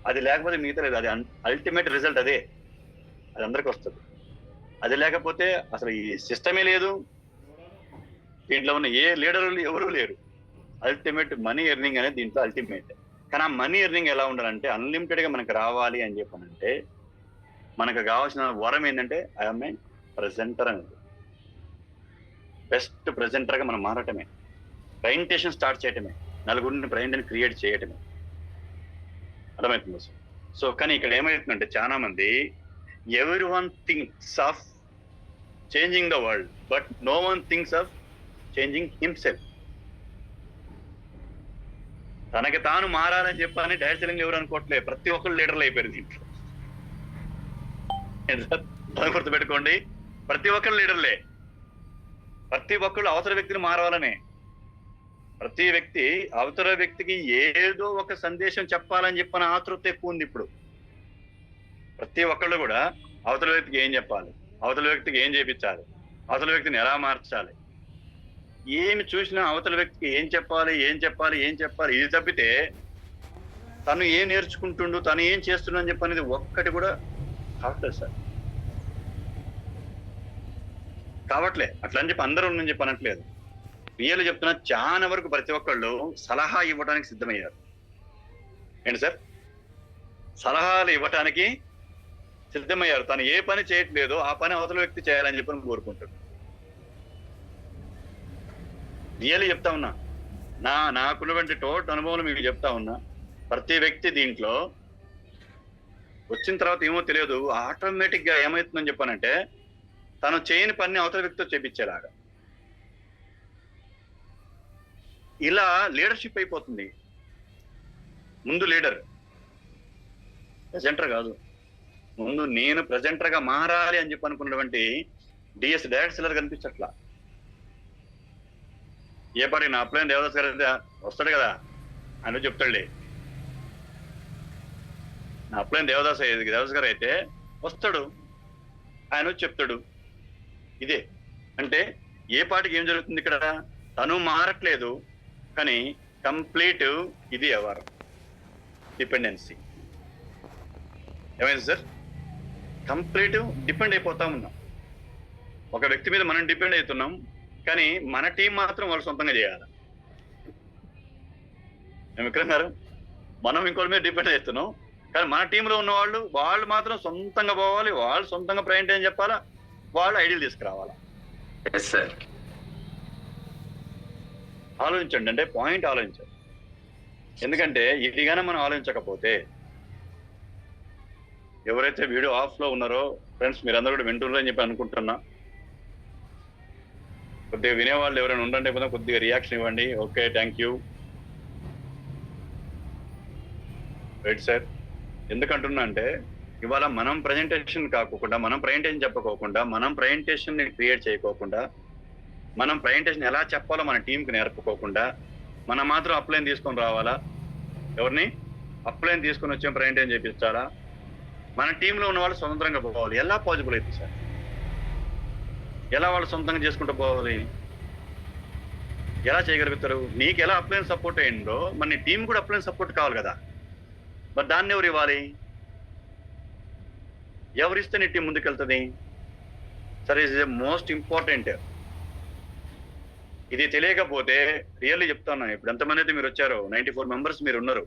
అది లేకపోతే మిగతా లేదు. అది అల్టిమేట్ రిజల్ట్ అదే, అది అందరికి వస్తుంది. అది లేకపోతే అసలు ఈ సిస్టమే లేదు, దీంట్లో ఉన్న ఏ లీడర్లు ఎవరు లేరు. అల్టిమేట్ మనీ ఎర్నింగ్ అనేది దీంట్లో అల్టిమేట్. కానీ ఆ మనీ ఎర్నింగ్ ఎలా ఉండాలంటే అన్లిమిటెడ్ గా మనకు రావాలి అని చెప్పానంటే మనకు కావాల్సిన వరం ఏంటంటే ఐఎమ్ ఏ ప్రెజెంటర్ అనేది. బెస్ట్ ప్రెజెంటర్ గా మనం మారటమే, ప్రజెంటేషన్ స్టార్ట్ చేయటమే, నలుగురిని ప్రజెంటేషన్ క్రియేట్ చేయటమే. అర్థమవుతుంది సార్. సో కానీ ఇక్కడ ఏమవుతుందంటే చాలా మంది everyone thinks of changing the world but no one thinks of changing himself. తనకి తాను మారాలని చెప్పని డైరెక్ట్ సెల్లింగ్ ఎవరు అనుకోవట్లే, ప్రతి ఒక్కరు లీడర్లు అయిపోయారు దీంట్లో. గుర్తుపెట్టుకోండి, ప్రతి ఒక్కరు లీడర్లే. ప్రతి ఒక్కళ్ళు అవతల వ్యక్తిని మారవాలనే. ప్రతి వ్యక్తి అవతల వ్యక్తికి ఏదో ఒక సందేశం చెప్పాలని చెప్పిన ఆతృత ఎక్కువ ఉంది ఇప్పుడు. ప్రతి ఒక్కళ్ళు కూడా అవతల వ్యక్తికి ఏం చెప్పాలి, అవతల వ్యక్తికి ఏం చేపించాలి, అవతల వ్యక్తిని ఎలా మార్చాలి, ఏమి చూసినా అవతల వ్యక్తికి ఏం చెప్పాలి ఇది తప్పితే తను ఏం నేర్చుకుంటుండు, తను ఏం చేస్తుండు అని చెప్పనేది ఒక్కటి కూడా కావట్లేదు సార్. కావట్లే. అట్లా అని చెప్పి అందరూ ఉందని చెప్పి అనట్లేదు. రియల్ చెప్తున్నా, చాలా వరకు ప్రతి ఒక్కళ్ళు సలహా ఇవ్వడానికి సిద్ధమయ్యారు. ఏంటి సార్, సలహాలు ఇవ్వటానికి సిద్ధమయ్యారు. తను ఏ పని చేయట్లేదో ఆ పని అవతల వ్యక్తి చేయాలని చెప్పి కోరుకుంటాడు. రియల్లీ చెప్తా ఉన్నా, నాకున్నటువంటి టోటల్ అనుభవం మీకు చెప్తా ఉన్నా. ప్రతి వ్యక్తి దీంట్లో వచ్చిన తర్వాత ఏమో తెలియదు, ఆటోమేటిక్ గా ఏమవుతుందని చెప్పానంటే తను చేయని పని అవతల వ్యక్తితో చేపించేలాగా ఇలా లీడర్షిప్ అయిపోతుంది. ముందు లీడర్, ప్రెజెంటర్ కాదు. ముందు నేను ప్రెజెంటర్ గా మారాలి అని చెప్పి అనుకున్నటువంటి డిఎస్ డైరెక్ట్ సెల్లర్ కనిపించట్లా. ఏ పాటి నా అప్లైన్ దేవదాస్ గారు అయితే వస్తాడు కదా, ఆయన చెప్తాడులే. నా అప్లైన్ దేవదాస్ గారు అయితే వస్తాడు, ఆయన చెప్తాడు. ఇదే అంటే ఏ పాటికి ఏం జరుగుతుంది ఇక్కడ, తను మారట్లేదు కానీ కంప్లీట్ ఇది ఎవరు డిపెండెన్సీ. ఏమైంది సార్, కంప్లీట్ డిపెండ్ అయిపోతా ఉన్నాం. ఒక వ్యక్తి మీద మనం డిపెండ్ అవుతున్నాం, కానీ మన టీం మాత్రం వాళ్ళు సొంతంగా చేయాలి. మేము ఎక్కడున్నారు, మనం ఇంకోటి మీద డిపెండ్ అవుతున్నాం, కానీ మన టీంలో ఉన్న వాళ్ళు మాత్రం సొంతంగా పోవాలి, వాళ్ళు సొంతంగా ప్రజెంటేషన్ చెప్పాలా, వాళ్ళు ఐడియాలు తీసుకురావాలా. ఆలోచించండి, అంటే పాయింట్ ఆలోచించండి. ఎందుకంటే ఇదిగానే మనం ఆలోచించకపోతే, ఎవరైతే వీడియో ఆఫ్ లో ఉన్నారో ఫ్రెండ్స్ మీరందరూ కూడా వింటున్నారని అని చెప్పి అనుకుంటున్నా. కొద్దిగా వినేవాళ్ళు ఎవరైనా ఉండండి, కొద్దిగా రియాక్షన్ ఇవ్వండి. Okay, thank you. Right sir. ఎందుకంటున్నా అంటే ఇవాళ మనం ప్రజెంటేషన్ కాకోకుండా, మనం ప్రజెంటేషన్ చెప్పుకోకుండా, మనం ప్రజెంటేషన్ ని క్రియేట్ చేయకోకుండా, మనం ప్రజెంటేషన్ ఎలా చెప్పాలో మన టీంకి నేర్పుకోకుండా మనం మాత్రం అప్లైన్ తీసుకొని రావాలా, ఎవరిని అప్లైన్ తీసుకొని వచ్చే ప్రజెంటేషన్ చేపించాలా, మన టీంలో ఉన్న వాళ్ళు స్వతంత్రంగా పోవాలి. ఎలా పాసిబుల్ అవుతుంది సార్, ఎలా వాళ్ళు సొంతంగా చేసుకుంటూ పోవాలి, ఎలా చేయగలుగుతారు? నీకు ఎలా అప్లైన్ సపోర్ట్ అయ్యిందో మరి నీ టీం కూడా అప్లైన్ సపోర్ట్ కావాలి కదా, మరి దాన్ని ఎవరు ఇవ్వాలి? ఎవరిస్తే నీ టీం ముందుకెళ్తుంది? సరే, ఇస్ ఎ మోస్ట్ ఇంపార్టెంట్. ఇది తెలియకపోతే రియల్లీ చెప్తాను, ఇప్పుడు ఎంతమంది అయితే మీరు వచ్చారో 94 మెంబర్స్ మీరు ఉన్నారు.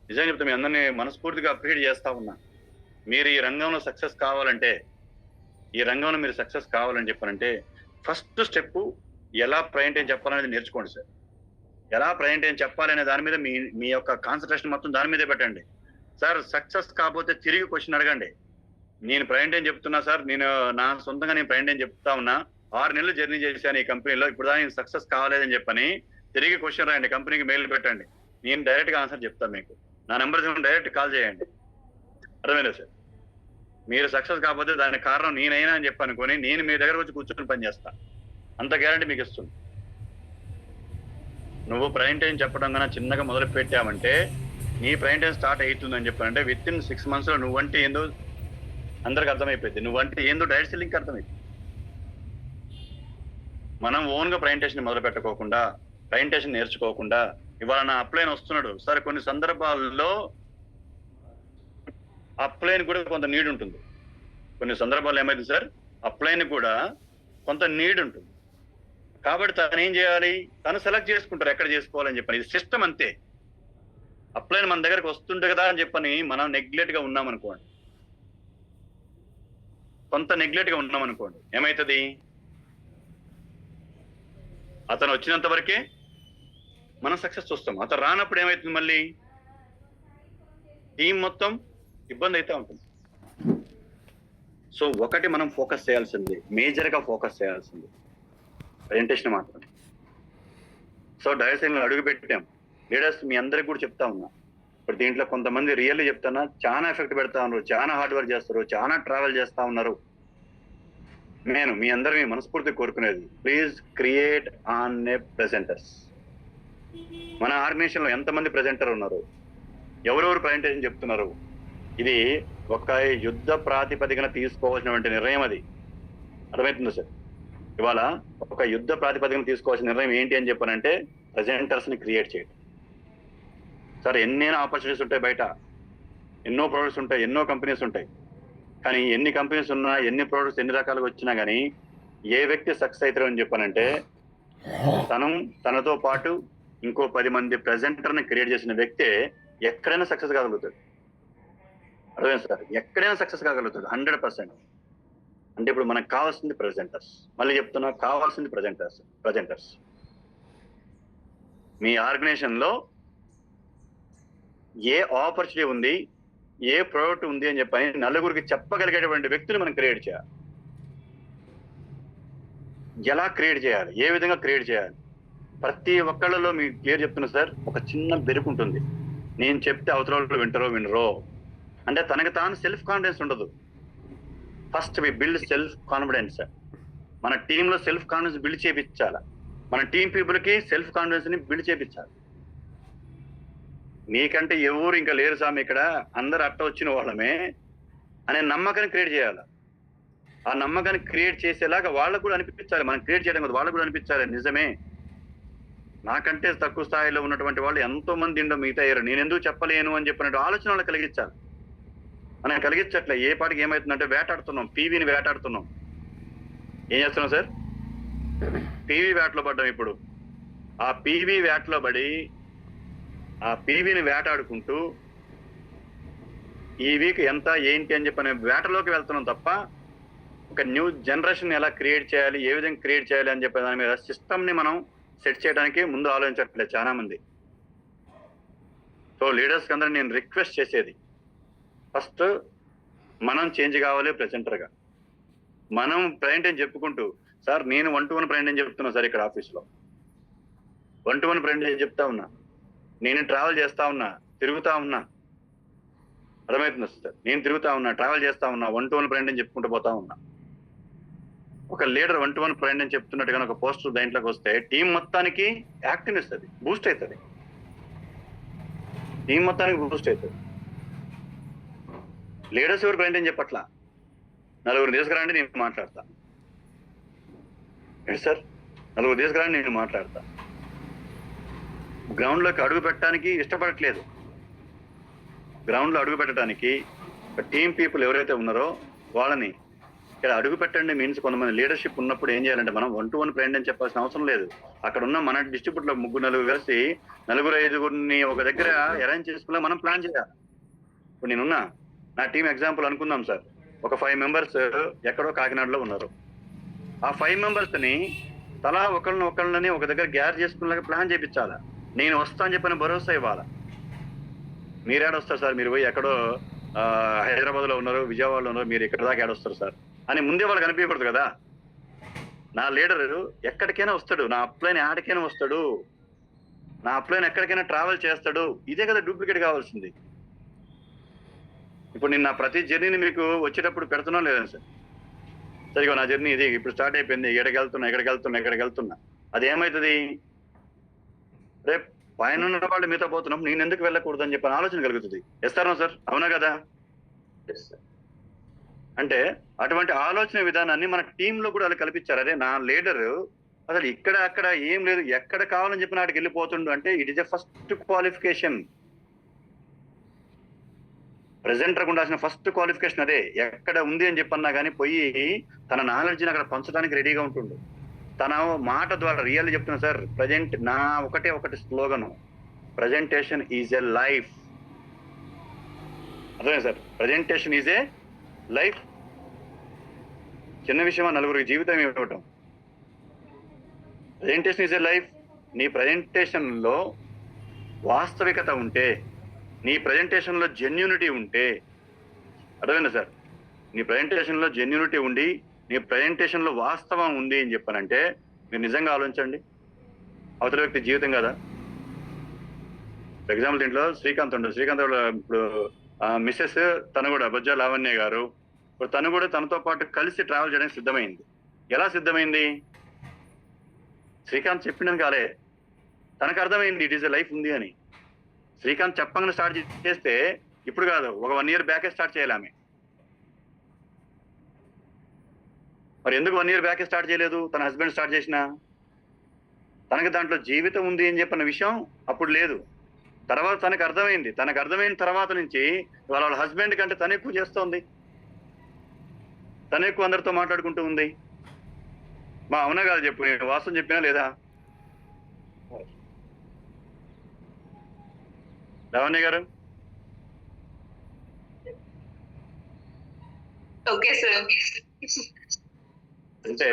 నిజంగా చెప్తా, మీ అందరినీ మనస్ఫూర్తిగా అప్రిషియేట్ చేస్తా ఉన్నా. మీరు ఈ రంగంలో సక్సెస్ కావాలంటే, చెప్పాలంటే ఫస్ట్ స్టెప్ ఎలా ప్రజెంటేషన్ చెప్పాలనేది నేర్చుకోండి సార్. ఎలా ప్రజెంటేషన్ చెప్పాలనే దాని మీద మీ యొక్క కాన్సన్ట్రేషన్ మొత్తం దాని మీదే పెట్టండి సార్. సక్సెస్ కాకపోతే తిరిగి క్వశ్చన్ అడగండి. నేను ప్రజెంటేషన్ చెప్తున్నా సార్, నేను నా సొంతంగా నేను ప్రజెంటేషన్ చెప్తా ఉన్నా, 6 నెలలు జర్నీ చేశాను ఈ కంపెనీలో, ఇప్పుడు దాకా నేను సక్సెస్ కావాలేదని చెప్పని తిరిగి క్వశ్చన్ రాయండి, కంపెనీకి మెయిల్ పెట్టండి. నేను డైరెక్ట్ గా ఆన్సర్ చెప్తాను మీకు. నా నెంబర్ డైరెక్ట్ కాల్ చేయండి. అర్థమైందా సార్? మీరు సక్సెస్ కాకపోతే దానికి కారణం నేనైనా అని చెప్పనుకొని నేను మీ దగ్గర వచ్చి కూర్చొని పని చేస్తా. అంత గ్యారంటీ మీకు ఇస్తుంది. నువ్వు ప్రజెంటేషన్ చెప్పడం కన్నా చిన్నగా మొదలు పెట్టామంటే నీ ప్రజెంటేషన్ స్టార్ట్ అవుతుందని చెప్పానంటే విత్ ఇన్ 6 months లో నువ్వంటే ఏందో అందరికి అర్థమైపోయింది. నువ్వంటే ఏందో డైరెక్ట్ సెల్లింగ్కి అర్థమైంది. మనం ఓన్ గా ప్రజెంటేషన్ మొదలు పెట్టకోకుండా, ప్రజెంటేషన్ నేర్చుకోకుండా, ఇవాళ నా అప్లైన్ వస్తున్నాడు సార్, కొన్ని సందర్భాల్లో అప్లైన్ కూడా కొంత నీడ్ ఉంటుంది. కొన్ని సందర్భాల్లో ఏమైంది సార్, అప్లైన్ కూడా కొంత నీడ్ ఉంటుంది. కాబట్టి తను ఏం చేయాలి, తను సెలెక్ట్ చేసుకుంటారు ఎక్కడ చేసుకోవాలని చెప్పని. ఇది సిస్టమ్ అంతే. అప్లైన్ మన దగ్గరకు వస్తుంటే కదా అని చెప్పని మనం నెగ్లెక్ట్ గా ఉన్నామనుకోండి, కొంత నెగ్లెక్ట్ గా ఉన్నామనుకోండి, ఏమవుతుంది, అతను వచ్చినంత వరకే మనం సక్సెస్ చూస్తాం. అతను రానప్పుడు ఏమవుతుంది, మళ్ళీ టీం మొత్తం ఇబ్బంది అయితే ఉంటుంది. సో ఒకటి మనం ఫోకస్ చేయాల్సింది, మేజర్ గా ఫోకస్ చేయాల్సింది ప్రజెంటేషన్ మాత్రం. సో డైరెక్షన్ అడుగు పెట్టాం. లీడర్స్ మీ అందరికి కూడా చెప్తా ఉన్నా, ఇప్పుడు దీంట్లో కొంతమంది రియల్లీ చెప్తానా చాలా ఎఫెక్ట్ పెడతా ఉన్నారు, చాలా హార్డ్ వర్క్ చేస్తారు, చాలా ట్రావెల్ చేస్తా ఉన్నారు. నేను మీ అందరినీ మనస్ఫూర్తి కోరుకునేది, please create on a presenters. మన ఆర్గనైజేషన్ లో ఎంతమంది ప్రెజెంటర్ ఉన్నారు, ఎవరెవరు ప్రజెంటేషన్ చెప్తున్నారు, ఇది ఒక యుద్ధ ప్రాతిపదికన తీసుకోవాల్సినటువంటి నిర్ణయం. అది అర్థమవుతుందా సార్? ఇవాళ ఒక యుద్ధ ప్రాతిపదికన తీసుకోవాల్సిన నిర్ణయం ఏంటి అని చెప్పానంటే ప్రెజెంటర్స్ ని క్రియేట్ చేయడం. సార్ ఎన్నైనా ఆపర్చునిటీస్ ఉంటాయి, బయట ఎన్నో ప్రోడక్ట్స్ ఉంటాయి, ఎన్నో కంపెనీస్ ఉంటాయి. కానీ ఎన్ని కంపెనీస్ ఉన్నా, ఎన్ని ప్రోడక్ట్స్ ఎన్ని రకాలుగా వచ్చినా కానీ ఏ వ్యక్తి సక్సెస్ అవుతారు అని చెప్పానంటే తనతో పాటు ఇంకో 10 మంది ప్రెజెంటర్ని క్రియేట్ చేసిన వ్యక్తే ఎక్కడైనా సక్సెస్ కాగలుగుతాడు. అర్థమైంది సార్? ఎక్కడైనా సక్సెస్ కాగలుగుతాడు 100%. అంటే ఇప్పుడు మనకు కావాల్సింది ప్రెజెంటర్స్. మళ్ళీ చెప్తున్నా, కావాల్సింది ప్రెజెంటర్స్. మీ ఆర్గనైజేషన్ లో ఏ ఆపర్చునిటీ ఉంది, ఏ ప్రోడక్ట్ ఉంది అని చెప్పని నలుగురికి చెప్పగలిగేటువంటి వ్యక్తులు మనం క్రియేట్ చేయాలి. ఎలా క్రియేట్ చేయాలి, ఏ విధంగా క్రియేట్ చేయాలి, ప్రతి ఒక్కళ్ళలో మీకు క్లియర్ చెప్తున్నా సార్. ఒక చిన్న బెరుకు ఉంటుంది, నేను చెప్తే అవతల వాళ్ళు వినరో అంటే తనకు తాను సెల్ఫ్ కాన్ఫిడెన్స్ ఉండదు. First we build self confidence. మన టీంలో సెల్ఫ్ కాన్ఫిడెన్స్ బిల్డ్ చేయించాలి. మన టీం పీపుల్ కి సెల్ఫ్ కాన్ఫిడెన్స్ ని బిల్డ్ చేయించాలి. నీకంటే ఎవరు ఇంకా లేరు సామి, ఇక్కడ అందరు అట్ట వచ్చిన వాళ్ళమే అనే నమ్మకాన్ని క్రియేట్ చేయాలి. ఆ నమ్మకాన్ని క్రియేట్ చేసేలాగా వాళ్ళకు కూడా అనిపించాలి. మనం క్రియేట్ చేయడం కదా, వాళ్ళకు కూడా అనిపించాలి నిజమే, నాకంటే తక్కువ స్థాయిలో ఉన్నటువంటి వాళ్ళు ఎంతో మంది ఇండో మిగతా అయ్యారు, నేను ఎందుకు చెప్పలేను అని చెప్పినట్టు ఆలోచన వాళ్ళకి కలిగించాలి. మనం కలిగించట్లే. ఏ పాటికి ఏమవుతుందంటే వేటాడుతున్నాం, పీవీని వేటాడుతున్నాం. ఏం చేస్తున్నాం సార్? పీవీ వేటలో పడ్డాం. ఇప్పుడు ఆ పీవీ వేటలో పడి ఆ పీవీని వేటాడుకుంటూ ఈ వీక్ ఎంత ఏంటి అని చెప్పిన వేటలోకి వెళ్తున్నాం తప్ప ఒక న్యూ జనరేషన్ ఎలా క్రియేట్ చేయాలి, ఏ విధంగా క్రియేట్ చేయాలి అని చెప్పే దాని మీద సిస్టమ్ ని మనం సెట్ చేయడానికి ముందు ఆలోచించట్లేదు చాలా మంది. సో లీడర్స్ అందరూ నేను రిక్వెస్ట్ చేసేది, ఫస్ట్ మనం చేంజ్ కావాలి. ప్రెజెంటర్గా మనం ప్రజెంటేషన్ చెప్పుకుంటూ, సార్ నేను 1-to-1 ప్రజెంటేషన్ చెప్తున్నా సార్, ఇక్కడ ఆఫీస్లో 1-to-1 ప్రజెంటేషన్ చెప్తా ఉన్నా, నేను ట్రావెల్ చేస్తా ఉన్నా, తిరుగుతా ఉన్నా. అర్థమవుతుంది సార్? నేను తిరుగుతా ఉన్నా, ట్రావెల్ చేస్తా ఉన్నా, 1-to-1 ప్రజెంటేషన్ చెప్పుకుంటూ పోతా ఉన్నా. ఒక లీడర్ 1-to-1 ప్రజెంటేషన్ చెప్తున్నట్టుగా ఒక పోస్టర్ దాంట్లోకి వస్తే టీం మొత్తానికి యాక్టివ్ ఇస్తుంది, బూస్ట్ అవుతుంది. టీం మొత్తానికి బూస్ట్ అవుతుంది. లీడర్స్ ఎవరు ప్రజెంటేషన్ చెప్పట్లా, నలుగురు తీసుకురండి నేను మాట్లాడతా. ఏంటి సార్, నలుగురు తీసుకురండి నేను మాట్లాడతా. గ్రౌండ్లోకి అడుగు పెట్టడానికి ఇష్టపడట్లేదు. గ్రౌండ్లో అడుగు పెట్టడానికి టీం పీపుల్ ఎవరైతే ఉన్నారో వాళ్ళని ఇక్కడ అడుగు పెట్టండి మీన్స్ కొంతమంది లీడర్షిప్ ఉన్నప్పుడు ఏం చేయాలంటే మనం 1-to-1 ప్లాన్ అని చెప్పాల్సిన అవసరం లేదు. అక్కడ ఉన్న మన డిస్ట్రిబ్యూట్ లో 3-4 కలిసి 4-5 ఒక దగ్గర అరేంజ్ చేసుకుని మనం ప్లాన్ చేయాలి. ఇప్పుడు నేనున్నా నా టీం ఎగ్జాంపుల్ అనుకుందాం సార్, ఒక 5 మెంబర్స్ ఎక్కడో కాకినాడలో ఉన్నారు. ఆ 5 మెంబర్స్ ని తలా ఒకళ్ళని ఒక దగ్గర గ్యాదర్ చేసుకునేలాగా ప్లాన్ చేయించాలా. నేను వస్తా అని చెప్పిన భరోసా ఇవ్వాలా. మీరేడొస్తారు సార్, మీరు పోయి ఎక్కడో హైదరాబాద్ లో ఉన్నారు, విజయవాడలో ఉన్నారు, మీరు ఇక్కడ దాకా ఏడొస్తారు సార్ అని ముందే వాళ్ళకి అనిపించకూడదు కదా. నా లీడర్ ఎక్కడికైనా వస్తాడు, నా అప్లైన్ ఆడికైనా వస్తాడు, నా అప్లైన్ ఎక్కడికైనా ట్రావెల్ చేస్తాడు. ఇదే కదా డూప్లికేట్ కావాల్సింది. ఇప్పుడు నేను నా ప్రతి జర్నీని మీకు వచ్చేటప్పుడు పెడుతున్నా లేదా సార్, సరిగా నా జర్నీ ఇది ఇప్పుడు స్టార్ట్ అయిపోయింది, ఎక్కడికి వెళ్తున్నా అది ఏమవుతుంది, రేపు పైన ఉన్న వాళ్ళు మీతో పోతున్నప్పుడు నేను ఎందుకు వెళ్ళకూడదు అని చెప్పిన ఆలోచన కలుగుతుంది. ఇస్తారా సార్, అవునా కదా? అంటే అటువంటి ఆలోచన విధానాన్ని మన టీంలో కూడా వాళ్ళు కల్పించారు. అదే నా లీడర్ అసలు ఇక్కడ అక్కడ ఏం లేదు, ఎక్కడ కావాలని చెప్పిన వాడికి వెళ్ళిపోతుండు అంటే it is a first qualification. Presenter ఉండాల్సిన ఫస్ట్ క్వాలిఫికేషన్ అదే. ఎక్కడ ఉంది అని చెప్పన్నా కానీ పోయి తన నాలెడ్జ్ని అక్కడ పంచడానికి రెడీగా ఉంటుండు. తన మాట ద్వారా రియల్ చెప్తున్నా సార్, ప్రజెంట్ నా ఒకటి slogan, presentation is a life. అర్థమైంది sir, presentation is a life. చిన్న విషయమా, నలుగురికి జీవితం ఇవ్వటం. Presentation is a life. నీ ప్రజెంటేషన్ లో వాస్తవికత ఉంటే, నీ ప్రజెంటేషన్ లో జెన్యూనిటీ ఉంటే, అర్థమైందా సార్, నీ ప్రజెంటేషన్ లో జెన్యూనిటీ ఉండి నీ ప్రజెంటేషన్ లో వాస్తవం ఉంది అని చెప్పానంటే మీరు నిజంగా ఆలోచించండి, అవతల వ్యక్తి జీవితం కదా. ఫర్ ఎగ్జాంపుల్ దీంట్లో శ్రీకాంత్ ఉండదు, శ్రీకాంత్ ఇప్పుడు మిస్సెస్ తను కూడా బొజ్జా లావణ్య గారు, ఇప్పుడు తను కూడా తనతో పాటు కలిసి ట్రావెల్ చేయడానికి సిద్ధమైంది. ఎలా సిద్ధమైంది? శ్రీకాంత్ చెప్పినది కాలే, తనకు అర్థమైంది ఇట్ ఈస్ ఎ లైఫ్ ఉంది అని. శ్రీకాంత్ చెప్పగానే స్టార్ట్ చేస్తే ఇప్పుడు కాదు, ఒక 1 year బ్యాకే స్టార్ట్ చేయాలి ఆమె. మరి ఎందుకు 1 year బ్యాకే స్టార్ట్ చేయలేదు? తన హస్బెండ్ స్టార్ట్ చేసిన, తనకి దాంట్లో జీవితం ఉంది అని చెప్పిన విషయం అప్పుడు లేదు. తర్వాత తనకు అర్థమైన తర్వాత నుంచి వాళ్ళ హస్బెండ్ కంటే తను ఎక్కువ చేస్తోంది, తను ఎక్కువ అందరితో మాట్లాడుకుంటూ ఉంది. మా అవునా కాదు చెప్పు, నేను వాస్తవం చెప్పినా లేదా? లావణ్య గారు అంటే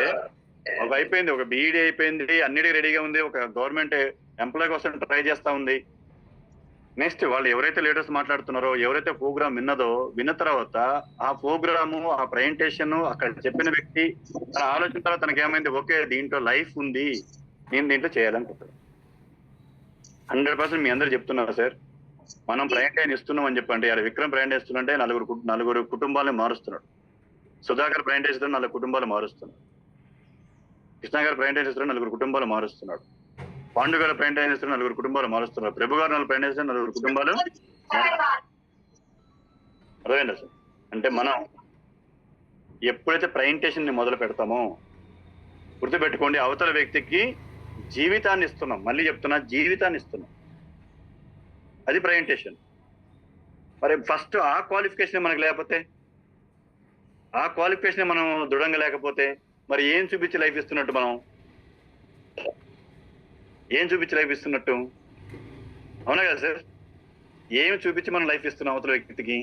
ఒక అయిపోయింది, ఒక బీఈడీ అయిపోయింది, అన్నిటికీ రెడీగా ఉంది, ఒక గవర్నమెంట్ ఎంప్లాయ్ కోసం ట్రై చేస్తా ఉంది. నెక్స్ట్ వాళ్ళు ఎవరైతే లీడర్స్ మాట్లాడుతున్నారో, ఎవరైతే ప్రోగ్రామ్ విన్న తర్వాత ఆ ప్రోగ్రాము, ఆ ప్రజెంటేషన్, అక్కడ చెప్పిన వ్యక్తి తన ఆలోచన తర్వాత తనకి ఏమైంది, ఓకే దీంట్లో లైఫ్ ఉంది, నేను దీంట్లో చేయాలనుకుంటాను. 100% మీ అందరు చెప్తున్నారు సార్, మనం ప్రజెంటేషన్ ఇస్తున్నాం అని చెప్పండి. అది విక్రమ్ ప్రజెంటేషన్ ఇస్తుంటే నలుగురు కుటుంబాలను మారుస్తున్నాడు. సుధాకర్ ప్రజెంటేషన్ ఇస్తున్నాడు, 4 కుటుంబాలు మారుస్తున్నాడు. కృష్ణ గారు ప్రజెంటేషన్ ఇస్తున్నాడు, 4 కుటుంబాలు మారుస్తున్నాడు. పాండు గారు ప్రజెంటేషన్ ఇస్తున్నాడు, 4 కుటుంబాలు మారుస్తున్నారు. ప్రభు గారు 4 ప్రజెంటేషన్, 4 కుటుంబాలు. అర్థమైందా సార్? అంటే మనం ఎప్పుడైతే ప్రజెంటేషన్ ని మొదలు పెడతామో గుర్తుపెట్టుకోండి, అవతల వ్యక్తికి జీవితాన్ని ఇస్తున్నాం. మళ్ళీ చెప్తున్నా, జీవితాన్ని ఇస్తున్నాం. అది ప్రజెంటేషన్. మరి ఫస్ట్ ఆ క్వాలిఫికేషన్ మనకు లేకపోతే, ఆ క్వాలిఫికేషన్ మనం దృఢంగా లేకపోతే మరి ఏం చూపించి లైఫ్ ఇస్తున్నట్టు? మనం ఏం చూపించి లైఫ్ ఇస్తున్నట్టు? అవునా కదా సార్? ఏమి చూపించి మనం లైఫ్ ఇస్తున్నాం అవతల వ్యక్తికి?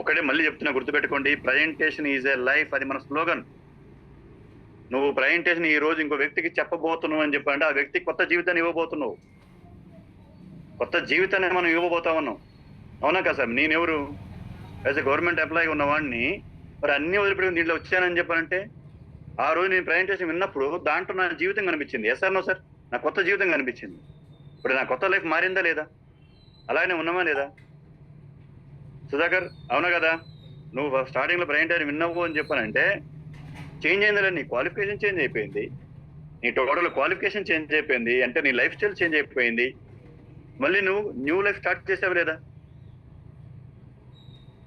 ఒకటే మళ్ళీ చెప్తున్నా, గుర్తుపెట్టుకోండి, ప్రజెంటేషన్ ఈజ్ ఏ లైఫ్. అది మన స్లోగన్. నువ్వు ప్రజెంటేషన్ ఈ రోజు ఇంకో వ్యక్తికి చెప్పబోతున్నావు అని చెప్పాలంటే ఆ వ్యక్తికి కొత్త జీవితాన్ని ఇవ్వబోతున్నావు, కొత్త జీవితాన్ని మనం ఇవ్వబోతా ఉన్నాం. అవునా కదా సార్? నేనెవరు? యాజ్ ఎ గవర్నమెంట్ ఎంప్లాయీ ఉన్నవాడిని మరి అన్ని వదిలిపెట్టి దీంట్లో వచ్చానని చెప్పానంటే, ఆ రోజు నేను ప్రజెంటేషన్ విన్నప్పుడు దాంట్లో నా జీవితం కనిపించింది. ఎస్ సార్, నో సార్, నా కొత్త జీవితం కనిపించింది. ఇప్పుడు నా కొత్త లైఫ్ మారిందా లేదా? అలాగనే ఉన్నామా లేదా? సుధాకర్ అవునా కదా? నువ్వు స్టార్టింగ్ లో ప్రజెంటేషన్ విన్నావు అని చెప్పానంటే చేంజ్ అయిందా? నీ క్వాలిఫికేషన్ చేంజ్ అయిపోయింది, నీ టోటల్ క్వాలిఫికేషన్ చేంజ్ అయిపోయింది, అంటే నీ లైఫ్ స్టైల్ చేంజ్ అయిపోయింది. మళ్ళీ నువ్వు న్యూ లైఫ్ స్టార్ట్ చేసావు లేదా?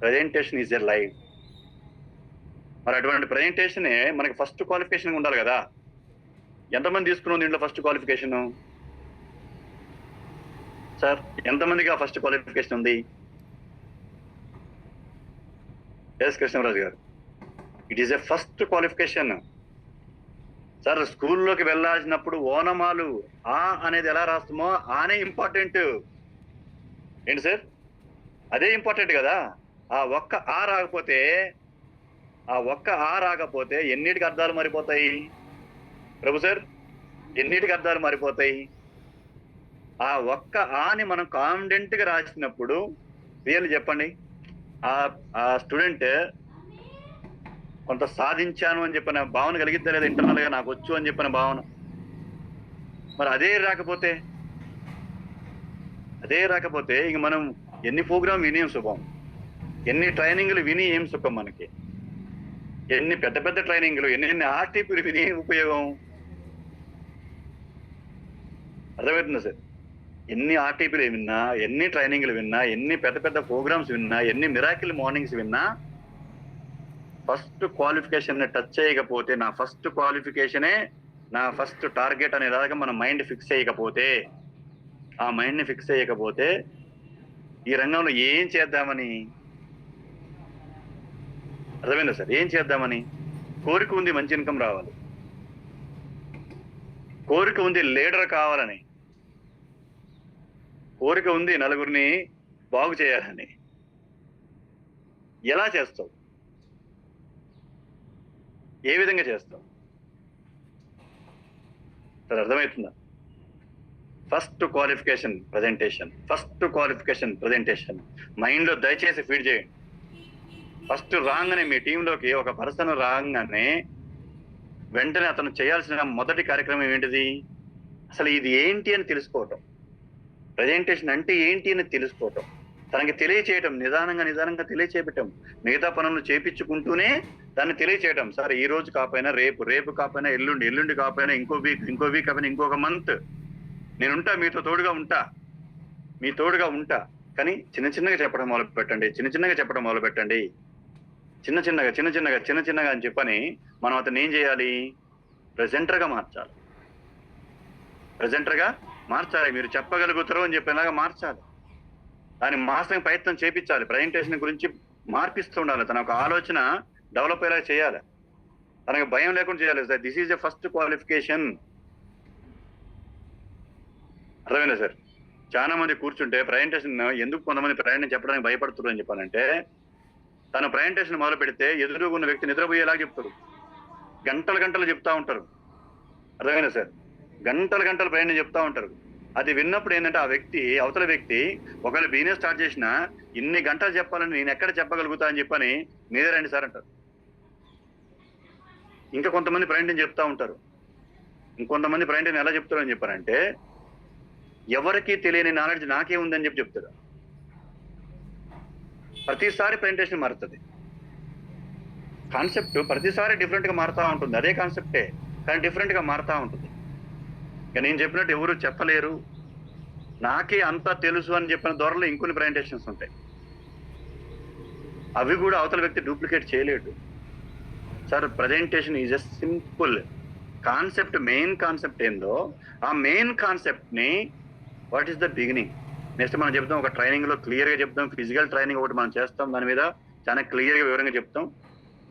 Presentation is a life. మరి అటువంటి ప్రజెంటేషనే మనకి ఫస్ట్ క్వాలిఫికేషన్ ఉండాలి కదా. ఎంతమంది తీసుకున్నాం దీంట్లో ఫస్ట్ క్వాలిఫికేషన్? సార్ ఎంతమందికి ఆ ఫస్ట్ క్వాలిఫికేషన్ ఉంది? ఎస్ కృష్ణరాజు గారు, it is a first qualification. Sir స్కూల్లోకి వెళ్ళాల్సినప్పుడు ఓనమాలు ఆ అనేది ఎలా రాస్తామో ఆనే ఇంపార్టెంట్. ఏంటి సార్, అదే ఇంపార్టెంట్ కదా. ఆ ఒక్క ఆ రాకపోతే ఎన్నిటికి అర్థాలు మారిపోతాయి ప్రభు సార్, ఎన్నిటికి అర్థాలు మారిపోతాయి. ఆ ఒక్క ఆని మనం కాన్ఫిడెంట్ గా రాసినప్పుడు రియల్ చెప్పండి, ఆ స్టూడెంట్ కొంత సాధించాను అని చెప్పిన భావన కలిగిద్దా లేదా, ఇంటర్నల్ గా నాకు వచ్చు అని చెప్పిన భావన. మరి అదే రాకపోతే ఇంక మనం ఎన్ని ప్రోగ్రాం విని ఏం సుఖం, ఎన్ని ట్రైనింగ్లు విని ఏం సుఖం, మనకి ఎన్ని పెద్ద పెద్ద ట్రైనింగ్లు, ఎన్ని ఆర్టీపీలు విని ఏం ఉపయోగం. అర్థమవుతుందా సార్? ఎన్ని ఆర్టీపీలు విన్నా, ఎన్ని ట్రైనింగ్లు విన్నా, ఎన్ని పెద్ద పెద్ద ప్రోగ్రామ్స్ విన్నా, ఎన్ని మిరాకిల్ మార్నింగ్స్ విన్నా, ఫస్ట్ క్వాలిఫికేషన్ టచ్ చేయకపోతే, నా ఫస్ట్ క్వాలిఫికేషనే నా ఫస్ట్ టార్గెట్ అనేలాగా మన మైండ్ ఫిక్స్ చేయకపోతే, ఆ మైండ్ ని ఫిక్స్ చేయకపోతే ఈ రంగంలో ఏం చేద్దామని, అర్థమైందా సార్? ఏం చేద్దామని. కోరిక ఉంది మంచి ఇన్కమ్ రావాలి, కోరిక ఉంది లీడర్ కావాలని, కోరిక ఉంది నలుగురిని బాగు చేయాలని. ఎలా చేస్తావు? ఏ విధంగా చేస్తావు సార్? అర్థమవుతుందా? ఫస్ట్ క్వాలిఫికేషన్ ప్రజెంటేషన్ మైండ్ లో దయచేసి ఫీడ్ చేయండి. ఫస్ట్ రాగానే మీ టీంలోకి ఒక పర్సన్ రాగానే వెంటనే అతను చేయాల్సిన మొదటి కార్యక్రమం ఏంటిది? అసలు ఇది ఏంటి అని తెలుసుకోవటం. ప్రజెంటేషన్ అంటే ఏంటి అని తెలుసుకోవటం, తనకి తెలియచేయటం, నిదానంగా తెలియచేయటం, మిగతా పనులు చేపించుకుంటూనే దాన్ని తెలియచేయటం. సరే ఈ రోజు కాకపోయినా రేపు కాకపోయినా ఎల్లుండి కాకపోయినా ఇంకో వీక్ కాకపోయినా ఇంకొక మంత్ నేనుంటా, మీతో తోడుగా ఉంటా. కానీ చిన్నగా చెప్పడం మొదలు పెట్టండి, చిన్నగా అని చెప్పని మనం అతను ఏం చేయాలి? ప్రెజెంటర్గా మార్చాలి. మీరు చెప్పగలుగుతారు అని చెప్పేలాగా మార్చాలి, దాన్ని మార్చడానికి ప్రయత్నం చేపించాలి. ప్రజెంటేషన్ గురించి మార్పిస్తూ ఉండాలి, తన ఒక ఆలోచన డెవలప్ అయ్యేలా చేయాలి, తనకు భయం లేకుండా చేయాలి. This is a first qualification. అర్థమైందా సార్? చాలా మంది కూర్చుంటే ప్రజెంటేషన్ ఎందుకు కొంతమంది ప్రయాణం చెప్పడానికి భయపడుతున్నారు అని చెప్పాలంటే, తన ప్రజెంటేషన్ మొదలు పెడితే ఎదురుగా ఉన్న వ్యక్తి నిద్రపోయేలాగా చెప్తారు, గంటలు చెప్తా ఉంటారు. అర్థమైందా సార్? గంటలు ప్రయాణం చెప్తా ఉంటారు. అది విన్నప్పుడు ఏంటంటే అవతల వ్యక్తి ఒకవేళ బిజినెస్ స్టార్ట్ చేసినా ఇన్ని గంటలు చెప్పాలని నేను ఎక్కడ చెప్పగలుగుతా అని చెప్పని మీరే రండి సార్ అంటారు. ఇంకా కొంతమంది ప్రయాణం చెప్తా ఉంటారు. ఇంకొంతమంది ప్రయాణం ఎలా చెప్తారు అని చెప్పారంటే, ఎవరికి తెలియని నాలెడ్జ్ నాకే ఉందని చెప్తారు. ప్రతిసారి ప్రెజెంటేషన్ మారుతుంది, కాన్సెప్ట్ ప్రతిసారి డిఫరెంట్ గా మారుతా ఉంటుంది. అదే కాన్సెప్టే కానీ డిఫరెంట్ గా మారుతా ఉంటుంది. ఇక నేను చెప్పినట్టు ఎవరు చెప్పలేరు, నాకే అంతా తెలుసు అని చెప్పిన ధోరణిలో ఇంకొన్ని ప్రజెంటేషన్స్ ఉంటాయి. అవి కూడా అవతల వ్యక్తి డూప్లికేట్ చేయలేడు sir. Presentation is a simple concept. Main concept ఏందో ఆ మెయిన్ కాన్సెప్ట్ ని what is the beginning, next మనం చెప్తాం, ఒక ట్రైనింగ్ లో క్లియర్ గా చెప్తాం. ఫిజికల్ ట్రైనింగ్ ఒకటి మనం చేస్తాం, దాని మీద చాలా క్లియర్ గా వివరంగా చెప్తాం.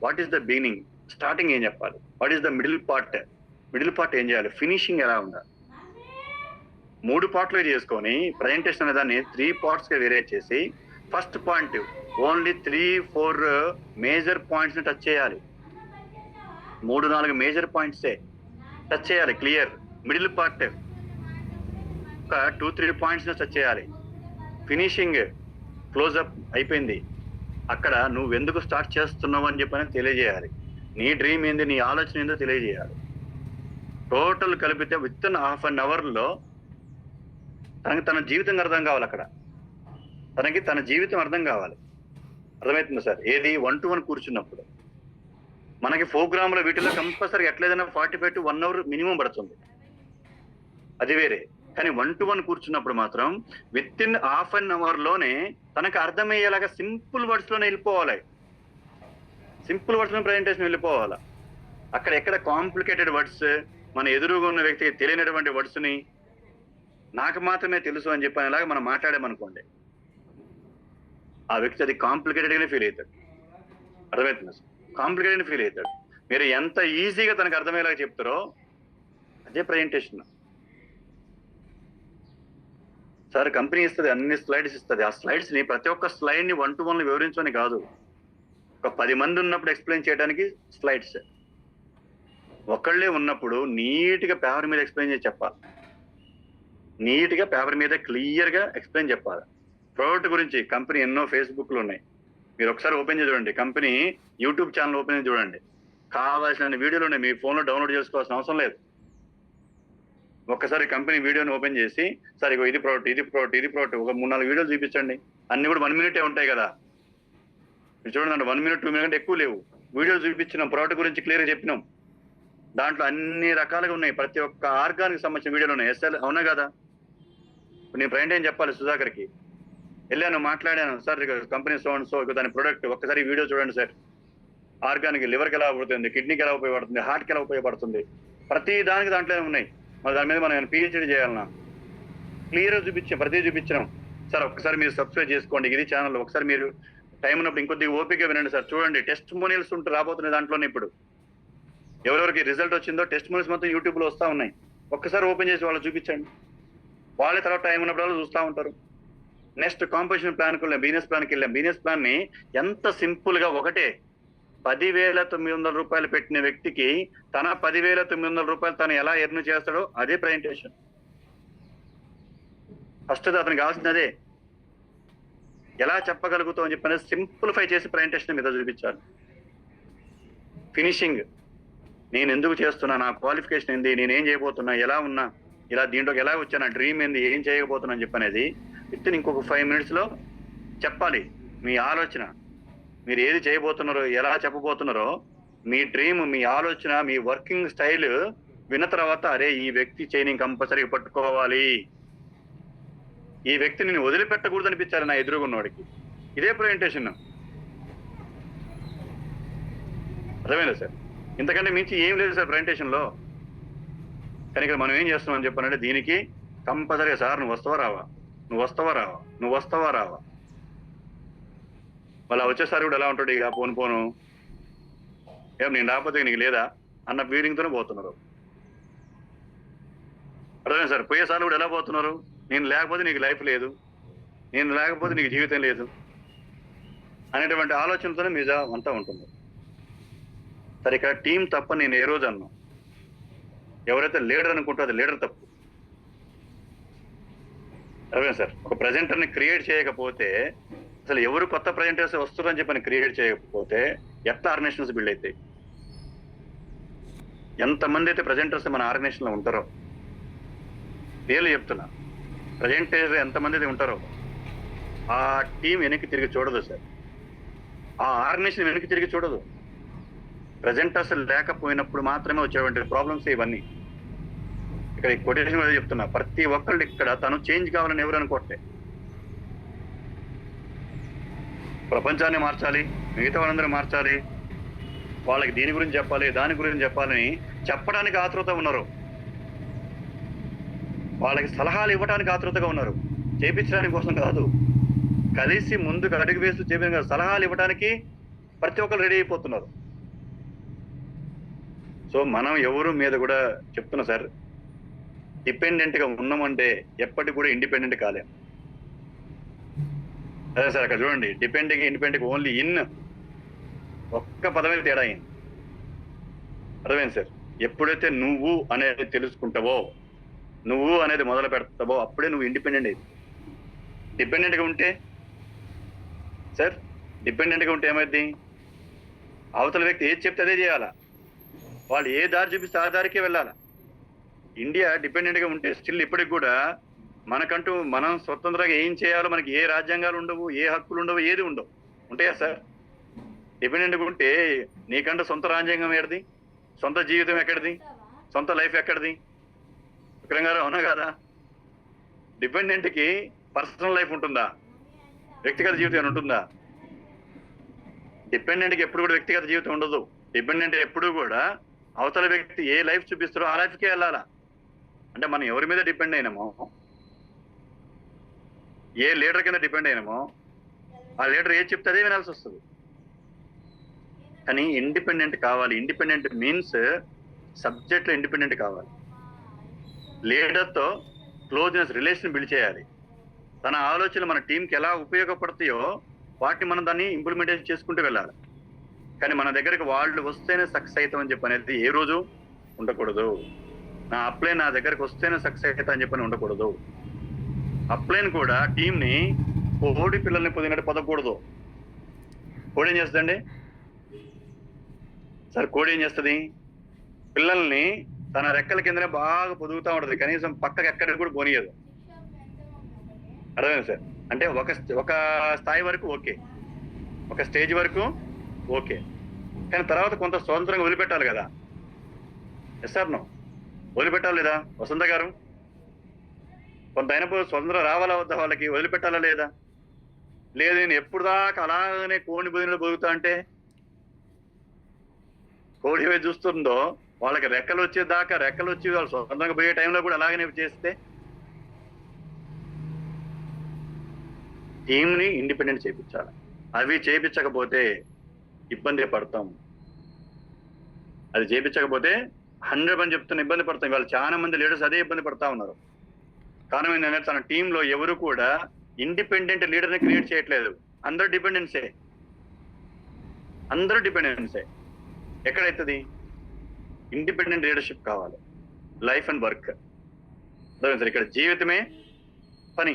What is the beginning, starting ఏం చెప్పాలి, what is the middle part ఏం చేయాలి, ఫినిషింగ్ ఎలా ఉండాలి. 3 పార్ట్లు చేసుకొని ప్రజెంటేషన్ అనే దాన్ని 3 పార్ట్స్ గా వేరే చేసి, first point only 3-4 major points ని టచ్ చేయాలి. 3-4 మేజర్ పాయింట్సే టచ్ చేయాలి క్లియర్. మిడిల్ పార్ట్ ఒక 2-3 పాయింట్స్ టచ్ చేయాలి. ఫినిషింగ్ క్లోజ్అప్ అయిపోయింది, అక్కడ నువ్వు ఎందుకు స్టార్ట్ చేస్తున్నావు అని చెప్పని తెలియజేయాలి. నీ డ్రీమ్ ఏంది, నీ ఆలోచన ఏందో తెలియజేయాలి. టోటల్ కలిపితే with in half an hour లో తన జీవితం అర్థం కావాలి. అక్కడ తన జీవితం అర్థం కావాలి. అర్థమవుతుందా సార్? ఏది 1-to-1 కూర్చున్నప్పుడు మనకి ప్రోగ్రాంలో వీటిలో కంపల్సరీ ఎట్లేదైనా 45 to 1 hour మినిమం పడుతుంది, అది వేరే. కానీ 1-to-1 కూర్చున్నప్పుడు మాత్రం with in half an hour లోనే తనకు అర్థమయ్యేలాగా సింపుల్ వర్డ్స్ లోనే వెళ్ళిపోవాలి. సింపుల్ వర్డ్స్ లో ప్రజెంటేషన్ వెళ్ళిపోవాలి. అక్కడ ఎక్కడ కాంప్లికేటెడ్ వర్డ్స్, మన ఎదురుగా ఉన్న వ్యక్తికి తెలియనటువంటి వర్డ్స్ ని నాకు మాత్రమే తెలుసు అని చెప్పనేలాగా మనం మాట్లాడామనుకోండి, ఆ వ్యక్తి అది కాంప్లికేటెడ్ గానే ఫీల్ అవుతాడు. అర్థమవుతుంది సార్, కాంప్లికేటెడ్ ఫీల్ అవుతాడు. మీరు ఎంత ఈజీగా తనకు అర్థమయ్యేలాగా చెప్తారో అదే ప్రజెంటేషన్. సార్ కంపెనీ ఇస్తుంది, అన్ని స్లైడ్స్ ఇస్తుంది. ఆ స్లైడ్స్ ని ప్రతి ఒక్క స్లైడ్ ని 1 to 1 వివరించని కాదు, ఒక 10 మంది ఉన్నప్పుడు ఎక్స్ప్లెయిన్ చేయడానికి స్లైడ్స్. ఒకళ్ళే ఉన్నప్పుడు నీట్ గా పేపర్ మీద ఎక్స్ప్లెయిన్ చేసి చెప్పాలి, నీట్ గా పేపర్ మీద క్లియర్ గా ఎక్స్ప్లెయిన్ చెప్పాలి. ప్రోడక్ట్ గురించి కంపెనీ ఎన్నో ఫేస్బుక్లు ఉన్నాయి, మీరు ఒకసారి ఓపెన్ చేసి చూడండి. కంపెనీ యూట్యూబ్ ఛానల్ ఓపెన్ చేసి చూడండి, కావాల్సిన వీడియోలు ఉన్నాయి, మీ ఫోన్లో డౌన్లోడ్ చేసుకోవాల్సిన అవసరం లేదు. ఒక్కసారి కంపెనీ వీడియోని ఓపెన్ చేసి సార్ ఇగో ఇది ప్రోడక్ట్, ఇది ప్రోడక్ట్, ఇది ప్రోడక్ట్, ఒక 3-4 వీడియోలు చూపించండి. అన్ని కూడా 1 minute ఉంటాయి కదా, మీరు చూడండి 1 minute 2 minutes కంటే ఎక్కువ లేవు. వీడియోలు చూపించినాం, ప్రోడక్ట్ గురించి క్లియర్గా చెప్పినాం. దాంట్లో అన్ని రకాలుగా ఉన్నాయి, ప్రతి ఒక్క ఆర్గానికి సంబంధించిన వీడియోలు ఉన్నాయి. ఎస్ఎల్ అవునా కదా? నేను ఫ్రెండ్ ఏం చెప్పాలి, సుధాకర్కి వెళ్ళాను, మాట్లాడాను, సార్ కంపెనీ సో దాని ప్రొడక్ట్ ఒక్కసారి వీడియో చూడండి సార్. ఆర్గానిక్ లివర్కి ఎలా ఉపయోగపడుతుంది, కిడ్నీకి ఎలా ఉపయోగపడుతుంది, హార్ట్కి ఎలా ఉపయోగపడుతుంది, ప్రతి దానికి దాంట్లోనే ఉన్నాయి. మరి దాని మీద మనం పిహెచ్డీ చేయాలన్నా క్లియర్గా చూపించినాం. సార్ ఒక్కసారి మీరు సబ్స్క్రైబ్ చేసుకోండి, ఇది ఛానల్. ఒకసారి మీరు టైం ఉన్నప్పుడు ఇంకొద్దిగా ఓపిక వినండి సార్. చూడండి టెస్ట్ మోనియల్స్ ఉంటూ రాబోతున్నాయి దాంట్లోనే. ఇప్పుడు ఎవరెవరికి రిజల్ట్ వచ్చిందో టెస్ట్ మోనియల్స్ మొత్తం యూట్యూబ్లో వస్తూ ఉన్నాయి. ఒక్కసారి ఓపెన్ చేసి వాళ్ళు చూపించండి, వాళ్ళే తర్వాత టైం ఉన్నప్పుడు చూస్తూ ఉంటారు. నెక్స్ట్ కాంపోజిషన్ ప్లాన్కి వెళ్ళాం, బిజినెస్ ప్లాన్కి వెళ్ళాం. బిజినెస్ ప్లాన్ని ఎంత సింపుల్ గా ఒకటే 10,900 రూపాయలు పెట్టిన వ్యక్తికి తన 10,900 రూపాయలు తను ఎలా ఎర్న్ చేస్తాడో అదే ప్రజెంటేషన్. ఫస్ట్ అతనికి కావాల్సింది అదే, ఎలా చెప్పగలుగుతావు అని చెప్పి సింప్లిఫై చేసి ప్రజెంటేషన్ మీద చూపించాలి. ఫినిషింగ్, నేను ఎందుకు చేస్తున్నా, నా క్వాలిఫికేషన్ ఏంది, నేనేం చేయబోతున్నా, ఎలా ఉన్నా, ఇలా దీంట్లోకి ఎలా వచ్చా, నా డ్రీమ్ ఏంది, ఏం చేయకపోతున్నా అని చెప్పనేది విత్ ఇంకొక 5 minutes చెప్పాలి. మీ ఆలోచన, మీరు ఏది చేయబోతున్నారో, ఎలా చెప్పబోతున్నారో, మీ డ్రీమ్, మీ ఆలోచన, మీ వర్కింగ్ స్టైల్ విన్న తర్వాత అరే ఈ వ్యక్తి చేయని కంపల్సరీగా పట్టుకోవాలి, ఈ వ్యక్తిని నేను వదిలిపెట్టకూడదు అనిపించాలి నా ఎదురుగున్నవాడికి. ఇదే ప్రజెంటేషన్. అర్థమైందా సార్? ఇంతకంటే మించి ఏం లేదు సార్ ప్రజెంటేషన్లో. కానీ ఇక్కడ మనం ఏం చేస్తున్నామని చెప్పానంటే దీనికి కంపల్సరీగా సార్ నువ్వు వస్తావా రావా, నువ్వు వస్తావా రావా, నువ్వు వస్తావా రావా. మళ్ళీ వచ్చేసారి కూడా ఎలా ఉంటాడు, ఇక పోను ఏం నేను రాకపోతే నీకు లేదా అన్న ఫీలింగ్తోనే పోతున్నారు. అర్థమైంది సార్? పోయేసార్లు కూడా ఎలా పోతున్నారు, నేను లేకపోతే నీకు లైఫ్ లేదు, నేను లేకపోతే నీకు జీవితం లేదు అనేటువంటి ఆలోచనతోనే మీద అంతా ఉంటుంది. సరే ఇక్కడ టీం తప్ప నేను ఏ రోజు అన్నా, ఎవరైతే లీడర్ అనుకుంటో అది లీడర్ తప్పు. అదే సార్, ఒక ప్రజెంటర్ని క్రియేట్ చేయకపోతే అసలు ఎవరు కొత్త ప్రజెంటర్స్ వస్తున్నారని చెప్పని క్రియేట్ చేయకపోతే ఎట్లా ఆర్గనైజేషన్స్ బిల్డ్ అవుతాయి? ఎంతమంది అయితే ప్రజెంటర్స్ మన ఆర్గనైజేషన్లో ఉంటారో, పేర్లు చెప్తున్నా, ప్రజెంటర్స్ ఎంతమంది అయితే ఉంటారో ఆ టీం వెనక్కి తిరిగి చూడదు సార్, ఆ ఆర్గనైజేషన్ వెనక్కి తిరిగి చూడదు. ప్రజెంటర్స్ లేకపోయినప్పుడు మాత్రమే వచ్చేటువంటి ప్రాబ్లమ్స్ ఇవన్నీ. ఇక్కడ ఈ కొటేషన్ మీద చెప్తున్నా, ప్రతి ఒక్కళ్ళు ఇక్కడ తను చేంజ్ కావాలని ఎవరు అనుకోవట్లే. ప్రపంచాన్ని మార్చాలి, మిగతా వాళ్ళందరూ మార్చాలి, వాళ్ళకి దీని గురించి చెప్పాలి, దాని గురించి చెప్పాలని చెప్పడానికి ఆతృత ఉన్నారు, వాళ్ళకి సలహాలు ఇవ్వడానికి ఆతృతగా ఉన్నారు, చేపించడానికి కోసం కాదు. కలిసి ముందుకు అడుగు వేస్తూ చేపించ సలహాలు ఇవ్వడానికి ప్రతి ఒక్కరు రెడీ అయిపోతున్నారు. సో మనం ఎవరు మీద కూడా చెప్తున్నా సార్, డిపెండెంట్గా ఉన్నామంటే ఎప్పటికి కూడా ఇండిపెండెంట్ కాలేం. అదే సార్ అక్కడ చూడండి, డిపెండింగ్ ఇండిపెండెంట్ ఓన్లీ ఇన్ ఒక్క పదమే తేడా అయింది. అర్థమైంది సార్? ఎప్పుడైతే నువ్వు అనేది తెలుసుకుంటావో, నువ్వు అనేది మొదలు పెడతావో అప్పుడే నువ్వు ఇండిపెండెంట్ అయింది. డిపెండెంట్గా ఉంటే సార్, డిపెండెంట్గా ఉంటే ఏమైంది, అవతల వ్యక్తి ఏది చెప్తే అదే చేయాలా, వాళ్ళు ఏ దారి చూపిస్తే ఆ దారికే వెళ్ళాలా. ఇండియా డిపెండెంట్గా ఉంటే స్టిల్ ఇప్పటికి కూడా మనకంటూ మనం స్వతంత్రంగా ఏం చేయాలో మనకి ఏ రాజ్యాంగాలు ఉండవు, ఏ హక్కులు ఉండవు, ఏది ఉండవు. ఉంటాయా సార్? డిపెండెంట్గా ఉంటే నీకంటూ సొంత రాజ్యాంగం ఎక్కడిది, సొంత జీవితం ఎక్కడిది, సొంత లైఫ్ ఎక్కడిది? విక్రమ్ గారు అవునా కదా? డిపెండెంట్కి పర్సనల్ లైఫ్ ఉంటుందా, వ్యక్తిగత జీవితం ఉంటుందా? డిపెండెంట్కి ఎప్పుడు కూడా వ్యక్తిగత జీవితం ఉండదు. డిపెండెంట్ ఎప్పుడు కూడా అవతల వ్యక్తి ఏ లైఫ్ చూపిస్తారో ఆ లైఫ్కే వెళ్ళాలా. అంటే మనం ఎవరి మీద డిపెండ్ అయినామో, ఏ లీడర్ కింద డిపెండ్ అయినామో, ఆ లీడర్ ఏది చెప్తే అదే వినాల్సి వస్తుంది. కానీ ఇండిపెండెంట్ కావాలి. ఇండిపెండెంట్ మీన్స్ సబ్జెక్ట్లో ఇండిపెండెంట్ కావాలి. లీడర్తో క్లోజ్నెస్ రిలేషన్ బిల్డ్ చేయాలి. తన ఆలోచనలు మన టీంకి ఎలా ఉపయోగపడతాయో వాటిని మనం దాన్ని ఇంప్లిమెంటేషన్ చేసుకుంటూ వెళ్ళాలి. కానీ మన దగ్గరికి వాళ్ళు వస్తేనే సక్సెస్ అవుతామని చెప్పి అనేది ఏ రోజు ఉండకూడదు. నా అప్లైన్ నా దగ్గరికి వస్తేనే సక్సెస్ అవుతా అని చెప్పని ఉండకూడదు. అప్లైన్ కూడా టీంని కోడి పిల్లల్ని పొదిగినట్టు పొదకూడదు. కోడి ఏం చేస్తుందండి సార్? కోడి ఏం చేస్తుంది? పిల్లల్ని తన రెక్కల కిందనే బాగా పొదుగుతూ ఉంటది, కనీసం పక్కకి ఎక్కడికి కూడా పోనీయదు. అర్థమైంది సార్? అంటే ఒక స్థాయి వరకు ఓకే, ఒక స్టేజ్ వరకు ఓకే, కానీ తర్వాత కొంత స్వతంత్రంగా వదిలిపెట్టాలి కదా. Yes sir no? వదిలిపెట్టాలి లేదా వసంత గారు? కొంత అయినప్పుడు స్వతంత్రం రావాలా వద్దా? వాళ్ళకి వదిలిపెట్టాలా లేదా? లేదు నేను ఎప్పుడు దాకా అలాగనే కోడి బొదిలో బొదుగుతా అంటే కోడి ఏవి చూస్తుందో వాళ్ళకి రెక్కలు వచ్చేదాకా, రెక్కలు వచ్చి వాళ్ళు స్వతంత్రంగా పోయే టైంలో కూడా అలాగనే చేస్తే టీంని ఇండిపెండెంట్ చేయించాలి. అవి చేయించకపోతే ఇబ్బంది పడతాం. అది చేయించకపోతే 100% చెప్తున్న ఇబ్బంది పడతాం. ఇవాళ చాలా మంది లీడర్స్ అదే ఇబ్బంది పడతా ఉన్నారు. కారణం ఏంటంటే తన టీంలో ఎవరు కూడా ఇండిపెండెంట్ లీడర్ని క్రియేట్ చేయట్లేదు. అందరూ డిపెండెన్సే. ఎక్కడైతుంది? ఇండిపెండెంట్ లీడర్షిప్ కావాలి. Life and work. సార్ ఇక్కడ జీవితమే పని.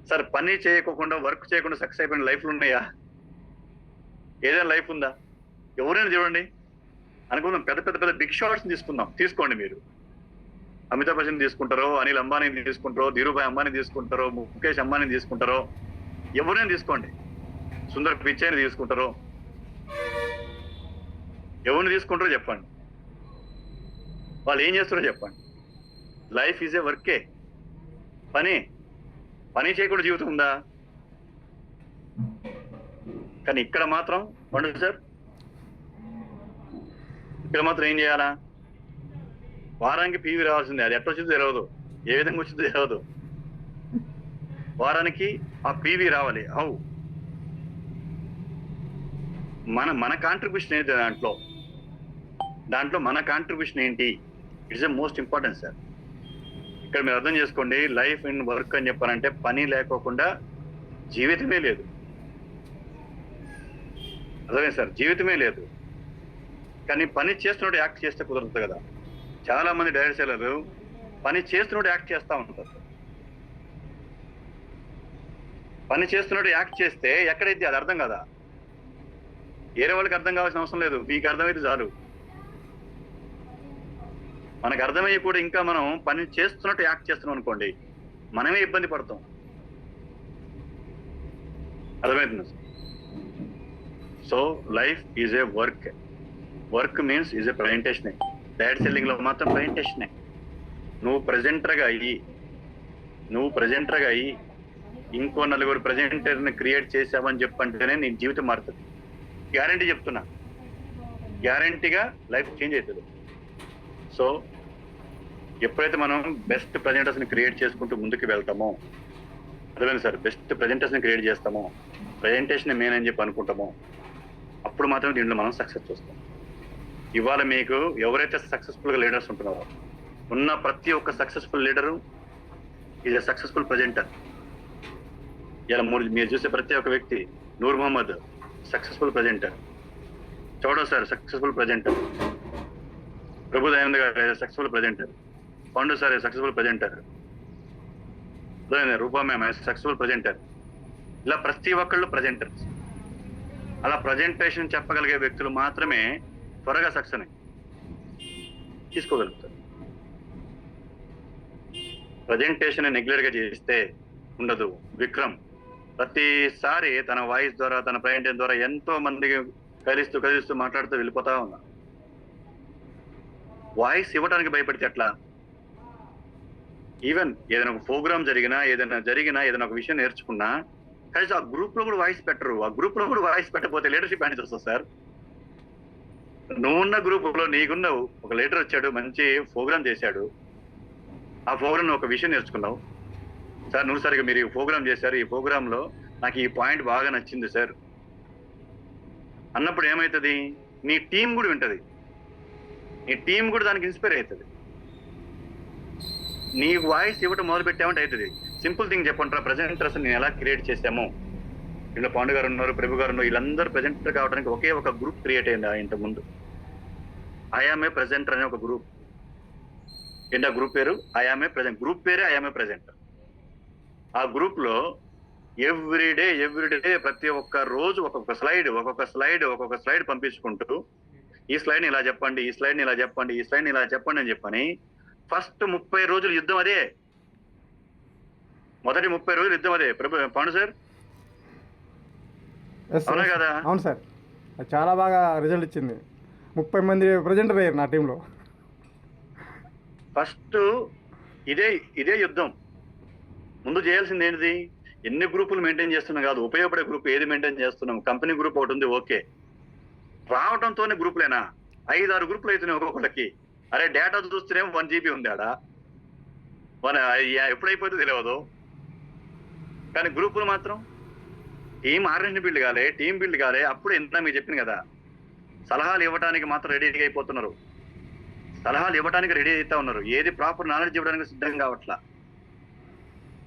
సార్ పని చేయకుండా వర్క్ చేయకుండా సక్సెస్ అయిపోయిన లైఫ్లు ఉన్నాయా? ఏదైనా లైఫ్ ఉందా? ఎవరైనా చూడండి. అనుకుందాం పెద్ద పెద్ద పెద్ద బిగ్ షాట్స్ తీసుకోండి. మీరు అమితాబ్ బచ్చన్ తీసుకుంటారో, అనిల్ అంబానీని తీసుకుంటారో, ధీరుభాయ్ అంబానీ తీసుకుంటారో, ముఖేష్ అంబానీని తీసుకుంటారో, ఎవరైనా తీసుకోండి, సుందర్ పిచ్చైని తీసుకుంటారో, ఎవరిని తీసుకుంటారో చెప్పండి. వాళ్ళు ఏం చేస్తారో చెప్పండి. లైఫ్ ఈజ్ ఏ వర్కే. పని చేయకుండా జీవితం ఉందా? కానీ ఇక్కడ మాత్రం పండు సార్, ఇక్కడ మాత్రం ఏం చేయాలా? వారానికి పీవీ రావాల్సిందే. అది ఎట్లా వచ్చిందో తెలియదు, ఏ విధంగా వచ్చిందో తెలియదు. వారానికి ఆ పీవీ రావాలి. మన కాంట్రిబ్యూషన్ ఏంటి దాంట్లో మన కాంట్రిబ్యూషన్ ఏంటి? It's a most important sir. ఇక్కడ మీరు అర్థం చేసుకోండి, లైఫ్ అండ్ వర్క్ అని చెప్పాలంటే పని లేకోకుండా జీవితమే లేదు. అర్థమైంది సార్? జీవితమే లేదు. కానీ పని చేస్తున్నట్టు యాక్ట్ చేస్తే కుదరదు కదా. చాలా మంది డైరెక్టర్లు పని చేస్తున్నట్టు యాక్ట్ చేస్తూ ఉంటారు. పని చేస్తున్నట్టు యాక్ట్ చేస్తే ఎక్కడైతే అది అర్థం కదా. వేరే వాళ్ళకి అర్థం కావాల్సిన అవసరం లేదు, మీకు అర్థమైతే చాలు. మనకు అర్థమయ్యి కూడా ఇంకా మనం పని చేస్తున్నట్టు యాక్ట్ చేస్తున్నాం అనుకోండి, మనమే ఇబ్బంది పడతాం. అర్థమవుతుంది? So life is a work means is a ప్రజెంటేషనే. డైరెక్ట్ సెల్లింగ్ లో మాత్రం ప్రజెంటేషనే. నువ్వు ప్రజెంటర్గా అయ్యి ఇంకో నలుగురు ప్రజెంటర్ని క్రియేట్ చేసావని చెప్పంటేనే నీ జీవితం మారుతుంది. గ్యారంటీ చెప్తున్నా, గ్యారంటీగా లైఫ్ చేంజ్ అవుతుంది. సో ఎప్పుడైతే మనం బెస్ట్ ప్రజెంటర్స్ని క్రియేట్ చేసుకుంటూ ముందుకు వెళ్తామో, అర్థమైంది సార్? బెస్ట్ ప్రజెంటర్స్ని క్రియేట్ చేస్తామో, ప్రజెంటేషన్ మెయిన్ అని చెప్పి అనుకుంటామో, అప్పుడు మాత్రమే దీంట్లో మనం సక్సెస్ చూస్తాం. ఇవాళ మీకు ఎవరైతే సక్సెస్ఫుల్గా లీడర్స్ ఉంటున్నారో, ఉన్న ప్రతి ఒక్క successful leader is a successful presenter. ఇలా మీరు చూసే ప్రతి ఒక్క వ్యక్తి, Noor Mohammed successful presenter, Chowda sir successful presenter, Prabhu Dayanand గారు successful presenter, Pandu sir successful presenter, Roopa ma'am successful presenter. ఇలా ప్రతి ఒక్కళ్ళు ప్రజెంటర్స్. అలా ప్రజెంటేషన్ చెప్పగలిగే వ్యక్తులు మాత్రమే త్వరగా సక్సెస్ తీసుకోగలుగుతారు. ప్రజెంటేషన్ నెగ్లెక్ట్ గా చేస్తే ఉండదు. విక్రమ్ ప్రతిసారి తన వాయిస్ ద్వారా, తన ప్రజెంటేషన్ ద్వారా ఎంతో మందికి కదిలిస్తూ మాట్లాడుతూ వెళ్ళిపోతా ఉన్నా. వాయిస్ ఇవ్వడానికి భయపడితే ఎట్లా? ఈవెన్ ఏదైనా ఒక ప్రోగ్రామ్ జరిగినా, ఏదైనా ఒక విషయం నేర్చుకున్నా, కనీసం ఆ గ్రూప్ లో కూడా వాయిస్ పెట్టరు. ఆ గ్రూప్ లో కూడా వాయిస్ పెట్టకపోతే లీడర్షిప్ అనేది వస్తుంది సార్. నువ్వున్న గ్రూప్ లో నీకున్న ఒక లీడర్ వచ్చాడు, మంచి ప్రోగ్రామ్ చేశాడు, ఆ ప్రోగ్రామ్ ఒక విషయం నేర్చుకున్నావు సార్. నువ్వు సరిగా మీరు ఈ ప్రోగ్రామ్ చేశారు, ఈ ప్రోగ్రామ్ లో నాకు ఈ పాయింట్ బాగా నచ్చింది సార్, అన్నప్పుడు ఏమవుతుంది, నీ టీం కూడా వింటది, నీ టీం కూడా దానికి ఇన్స్పైర్ అవుతుంది. నీ వాయిస్ ఇవ్వటం మొదలు పెట్టామంటే అవుతుంది. సింపుల్ థింగ్ చెప్పంటారా, ప్రెజెంటర్స్ నేను ఎలా క్రియేట్ చేశాము, ఇలా పాండు గారు ఉన్నారు, ప్రభు గారు ఉన్నారు, వీళ్ళందరూ ప్రెజెంటర్ కావడానికి ఒకే ఒక గ్రూప్ క్రియేట్ అయింది ఇంత ముందు. ఐఆమ్ ఏ ప్రెజెంటర్ అనే ఒక గ్రూప్. ఏంటి ఆ గ్రూప్ పేరు? I am a present. గ్రూప్ పేరే ఐఆమ్ ఏ ప్రెజెంటర్. ఆ గ్రూప్ లో ఎవ్రీడే ప్రతి ఒక్క రోజు ఒక్కొక్క స్లైడ్ పంపించుకుంటూ, ఈ స్లైడ్ ఇలా చెప్పండి, ఈ స్లైడ్ ఇలా చెప్పండి, ఈ స్లైడ్ ఇలా చెప్పండి అని చెప్పని ఫస్ట్ 30 రోజులు యుద్ధం అదే. మొదటి 30 రోజులు యుద్ధం అదే. పాండు సార్ అవునా కదా? అవును సార్, చాలా బాగా రిజల్ట్ ఇచ్చింది. 30 మంది ప్రజెంటర్ అయ్యారు నా టీంలో. ఫస్ట్ ఇదే యుద్ధం. ముందు చేయాల్సింది ఏంటిది, ఎన్ని గ్రూపులు మెయింటైన్ చేస్తున్నాం కాదు, ఉపయోగపడే గ్రూప్ ఏది మెయింటైన్ చేస్తున్నాం. కంపెనీ గ్రూప్ ఒకటి ఉంది, ఓకే. రావడంతోనే గ్రూపులేనా? 5-6 గ్రూపులు అవుతున్నాయి ఒక్కొక్కళ్ళకి. అరే డేటా చూస్తేనేమో 1 GB ఉంది ఆడ, ఎప్పుడైపోతే తెలియదు. కానీ గ్రూపులు మాత్రం టీం ఆర్గనైజేషన్ బిల్డ్ కాలే, టీం బిల్డ్ కాలే. అప్పుడు ఎంత మీకు చెప్పింది కదా, సలహాలు ఇవ్వడానికి మాత్రం రెడీగా అయిపోతున్నారు, సలహాలు ఇవ్వడానికి రెడీ అవుతా ఉన్నారు. ఏది ప్రాపర్ నాలెడ్జ్ ఇవ్వడానికి సిద్ధం కావట్లా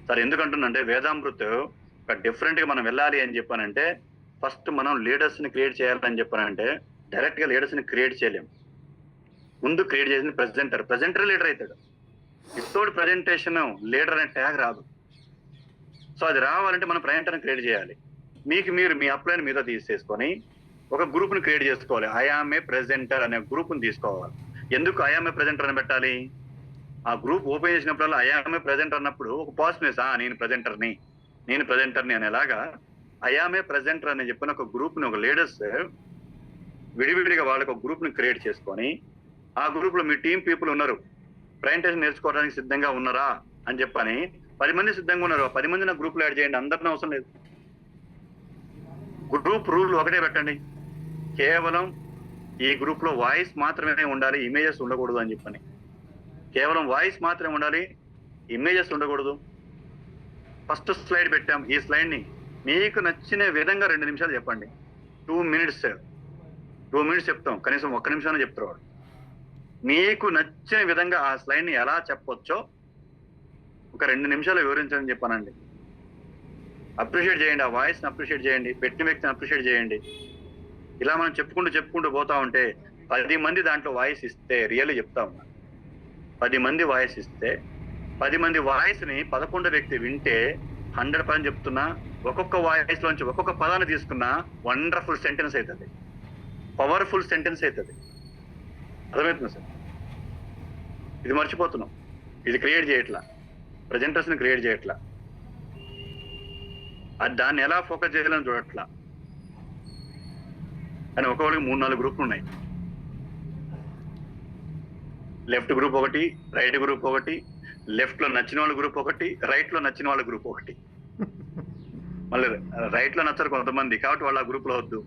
సార్. ఎందుకంటున్నంటే వేదామృత్ ఒక డిఫరెంట్ గా మనం వెళ్ళాలి అని చెప్పానంటే, ఫస్ట్ మనం లీడర్స్ ని క్రియేట్ చేయాలని చెప్పానంటే, డైరెక్ట్ గా లీడర్స్ ని క్రియేట్ చేయలేం. ముందు క్రియేట్ చేసిన ప్రెజెంటర్ లీడర్ అవుతాడు. వితౌట్ ప్రెజెంటేషన్ లీడర్ అనే ట్యాగ్ రాదు. సో అది రావాలంటే మనం ప్రెజెంటర్ని క్రియేట్ చేయాలి. మీరు మీ అప్లైన్ మీద తీసేసుకొని ఒక గ్రూప్ ని క్రియేట్ చేసుకోవాలి. ఐఆమ్ ఏ ప్రెజెంటర్ అనే గ్రూప్ ని తీసుకోవాలి. ఎందుకు ఐఆమ్ ఏ ప్రెజెంటర్ అని పెట్టాలి? ఆ గ్రూప్ ఓపెన్ చేసినప్పుడు ఐఆమ్ ఏ ప్రెజెంటర్ అన్నప్పుడు ఒక పాజిటివ్నెస్, నేను ప్రెజెంటర్ని అనేలాగా ఐఆమ్ ఏ ప్రెజెంటర్ అని చెప్పిన ఒక గ్రూప్ ని, ఒక లీడర్స్ విడివిడిగా వాళ్ళకి ఒక గ్రూప్ ని క్రియేట్ చేసుకొని, ఆ గ్రూప్ లో మీ టీం పీపుల్ ఉన్నారు, ప్రెజెంటేషన్ నేర్చుకోవడానికి సిద్ధంగా ఉన్నారా అని చెప్పని 10 మంది సిద్ధంగా ఉన్నారు. 10 మంది నా గ్రూప్ లో యాడ్ చేయండి, అందరినీ అవసరం లేదు. గ్రూప్ రూల్ ఒకటే పెట్టండి, కేవలం ఈ గ్రూప్ లో వాయిస్ మాత్రమే ఉండాలి, ఇమేజెస్ ఉండకూడదు అని చెప్పని. కేవలం వాయిస్ మాత్రమే ఉండాలి, ఇమేజెస్ ఉండకూడదు. ఫస్ట్ స్లైడ్ పెట్టాం, ఈ స్లైడ్ ని మీకు నచ్చిన విధంగా 2 నిమిషాలు చెప్పండి. 2 మినిట్స్ చెప్తాం, కనీసం 1 నిమిషాన్ని చెప్తారు వాడు. మీకు నచ్చిన విధంగా ఆ స్లైడ్ ని ఎలా చెప్పొచ్చో ఒక 2 నిమిషాలు వివరించని చెప్పానండి. అప్రిషియేట్ చేయండి, ఆ వాయిస్ ని అప్రిషియేట్ చేయండి, పెట్టిన వ్యక్తిని అప్రిషియేట్ చేయండి. ఇలా మనం చెప్పుకుంటూ పోతా ఉంటే 10 మంది దాంట్లో వాయిస్ ఇస్తే, రియల్లీ చెప్తాం, 10 మంది వాయిస్ ఇస్తే 10 మంది వాయిస్ ని 11 వ్యక్తి వింటే 100% చెప్తున్నా, ఒక్కొక్క వాయిస్ లోంచి ఒక్కొక్క పదాన్ని తీసుకున్నా వండర్ఫుల్ సెంటెన్స్ అవుతుంది, పవర్ఫుల్ సెంటెన్స్ అవుతుంది. అర్థమవుతుంది సార్? ఇది మర్చిపోతున్నాం, ఇది క్రియేట్ చేయట్లా, ప్రెజెంటర్స్ ని క్రియేట్ చేయట్లా, అది దాన్ని ఎలా ఫోకస్ చేయాలని చూడట్లా. కానీ ఒక్కొక్కరికి 3-4 గ్రూపులు ఉన్నాయి. లెఫ్ట్ గ్రూప్ ఒకటి, రైట్ గ్రూప్ ఒకటి, లెఫ్ట్ లో నచ్చిన వాళ్ళ గ్రూప్ ఒకటి, రైట్ లో నచ్చిన వాళ్ళ గ్రూప్ ఒకటి. మళ్ళీ రైట్ లో నచ్చరు కొంతమంది, కాబట్టి వాళ్ళు ఆ గ్రూప్ లో వద్దు.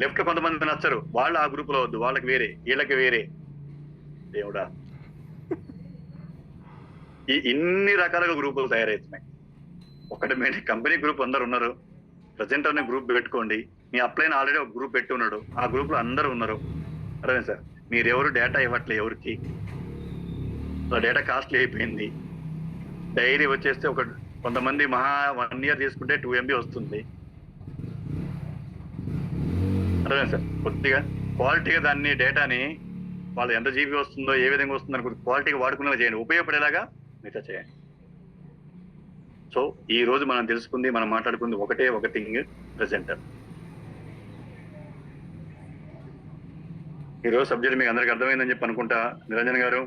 లెఫ్ట్ లో కొంతమంది నచ్చరు, వాళ్ళు ఆ గ్రూప్ లో వద్దు, వాళ్ళకి వేరే, వీళ్ళకి వేరే. దేవుడా, ఇన్ని రకాలుగా గ్రూపులు తయారవుతున్నాయి. ఒకటి మీ కంపెనీ గ్రూప్ అందరు ఉన్నారు, ప్రెజెంటర్ అనే గ్రూప్ పెట్టుకోండి. మీ అప్లైన్ ఆల్రెడీ ఒక గ్రూప్ పెట్టి ఉన్నాడు, ఆ గ్రూప్ లో అందరూ ఉన్నారు. అదే సార్, మీరెవరు డేటా ఇవ్వట్లే ఎవరికి, డేటా కాస్ట్లీ అయిపోయింది. డైలీ వచ్చేస్తే కొంతమంది 1 year తీసుకుంటే 2 MB వస్తుంది. అర్థమే సార్? కొద్దిగా క్వాలిటీగా దాన్ని డేటాని వాళ్ళు ఎంత జీబీ వస్తుందో, ఏ విధంగా వస్తుందో అని క్వాలిటీగా వాడుకునేలా చేయండి, ఉపయోగపడేలాగా మిగతా చేయండి. సో ఈ రోజు మనం తెలుసుకుంది, మనం మాట్లాడుకుంది ఒకటే ఒక థింగ్, ప్రెజెంటర్. ఈరోజు సబ్జెక్ట్ మీకు అందరికి అర్థమైందని చెప్పి అనుకుంటా. నిరంజన్ గారు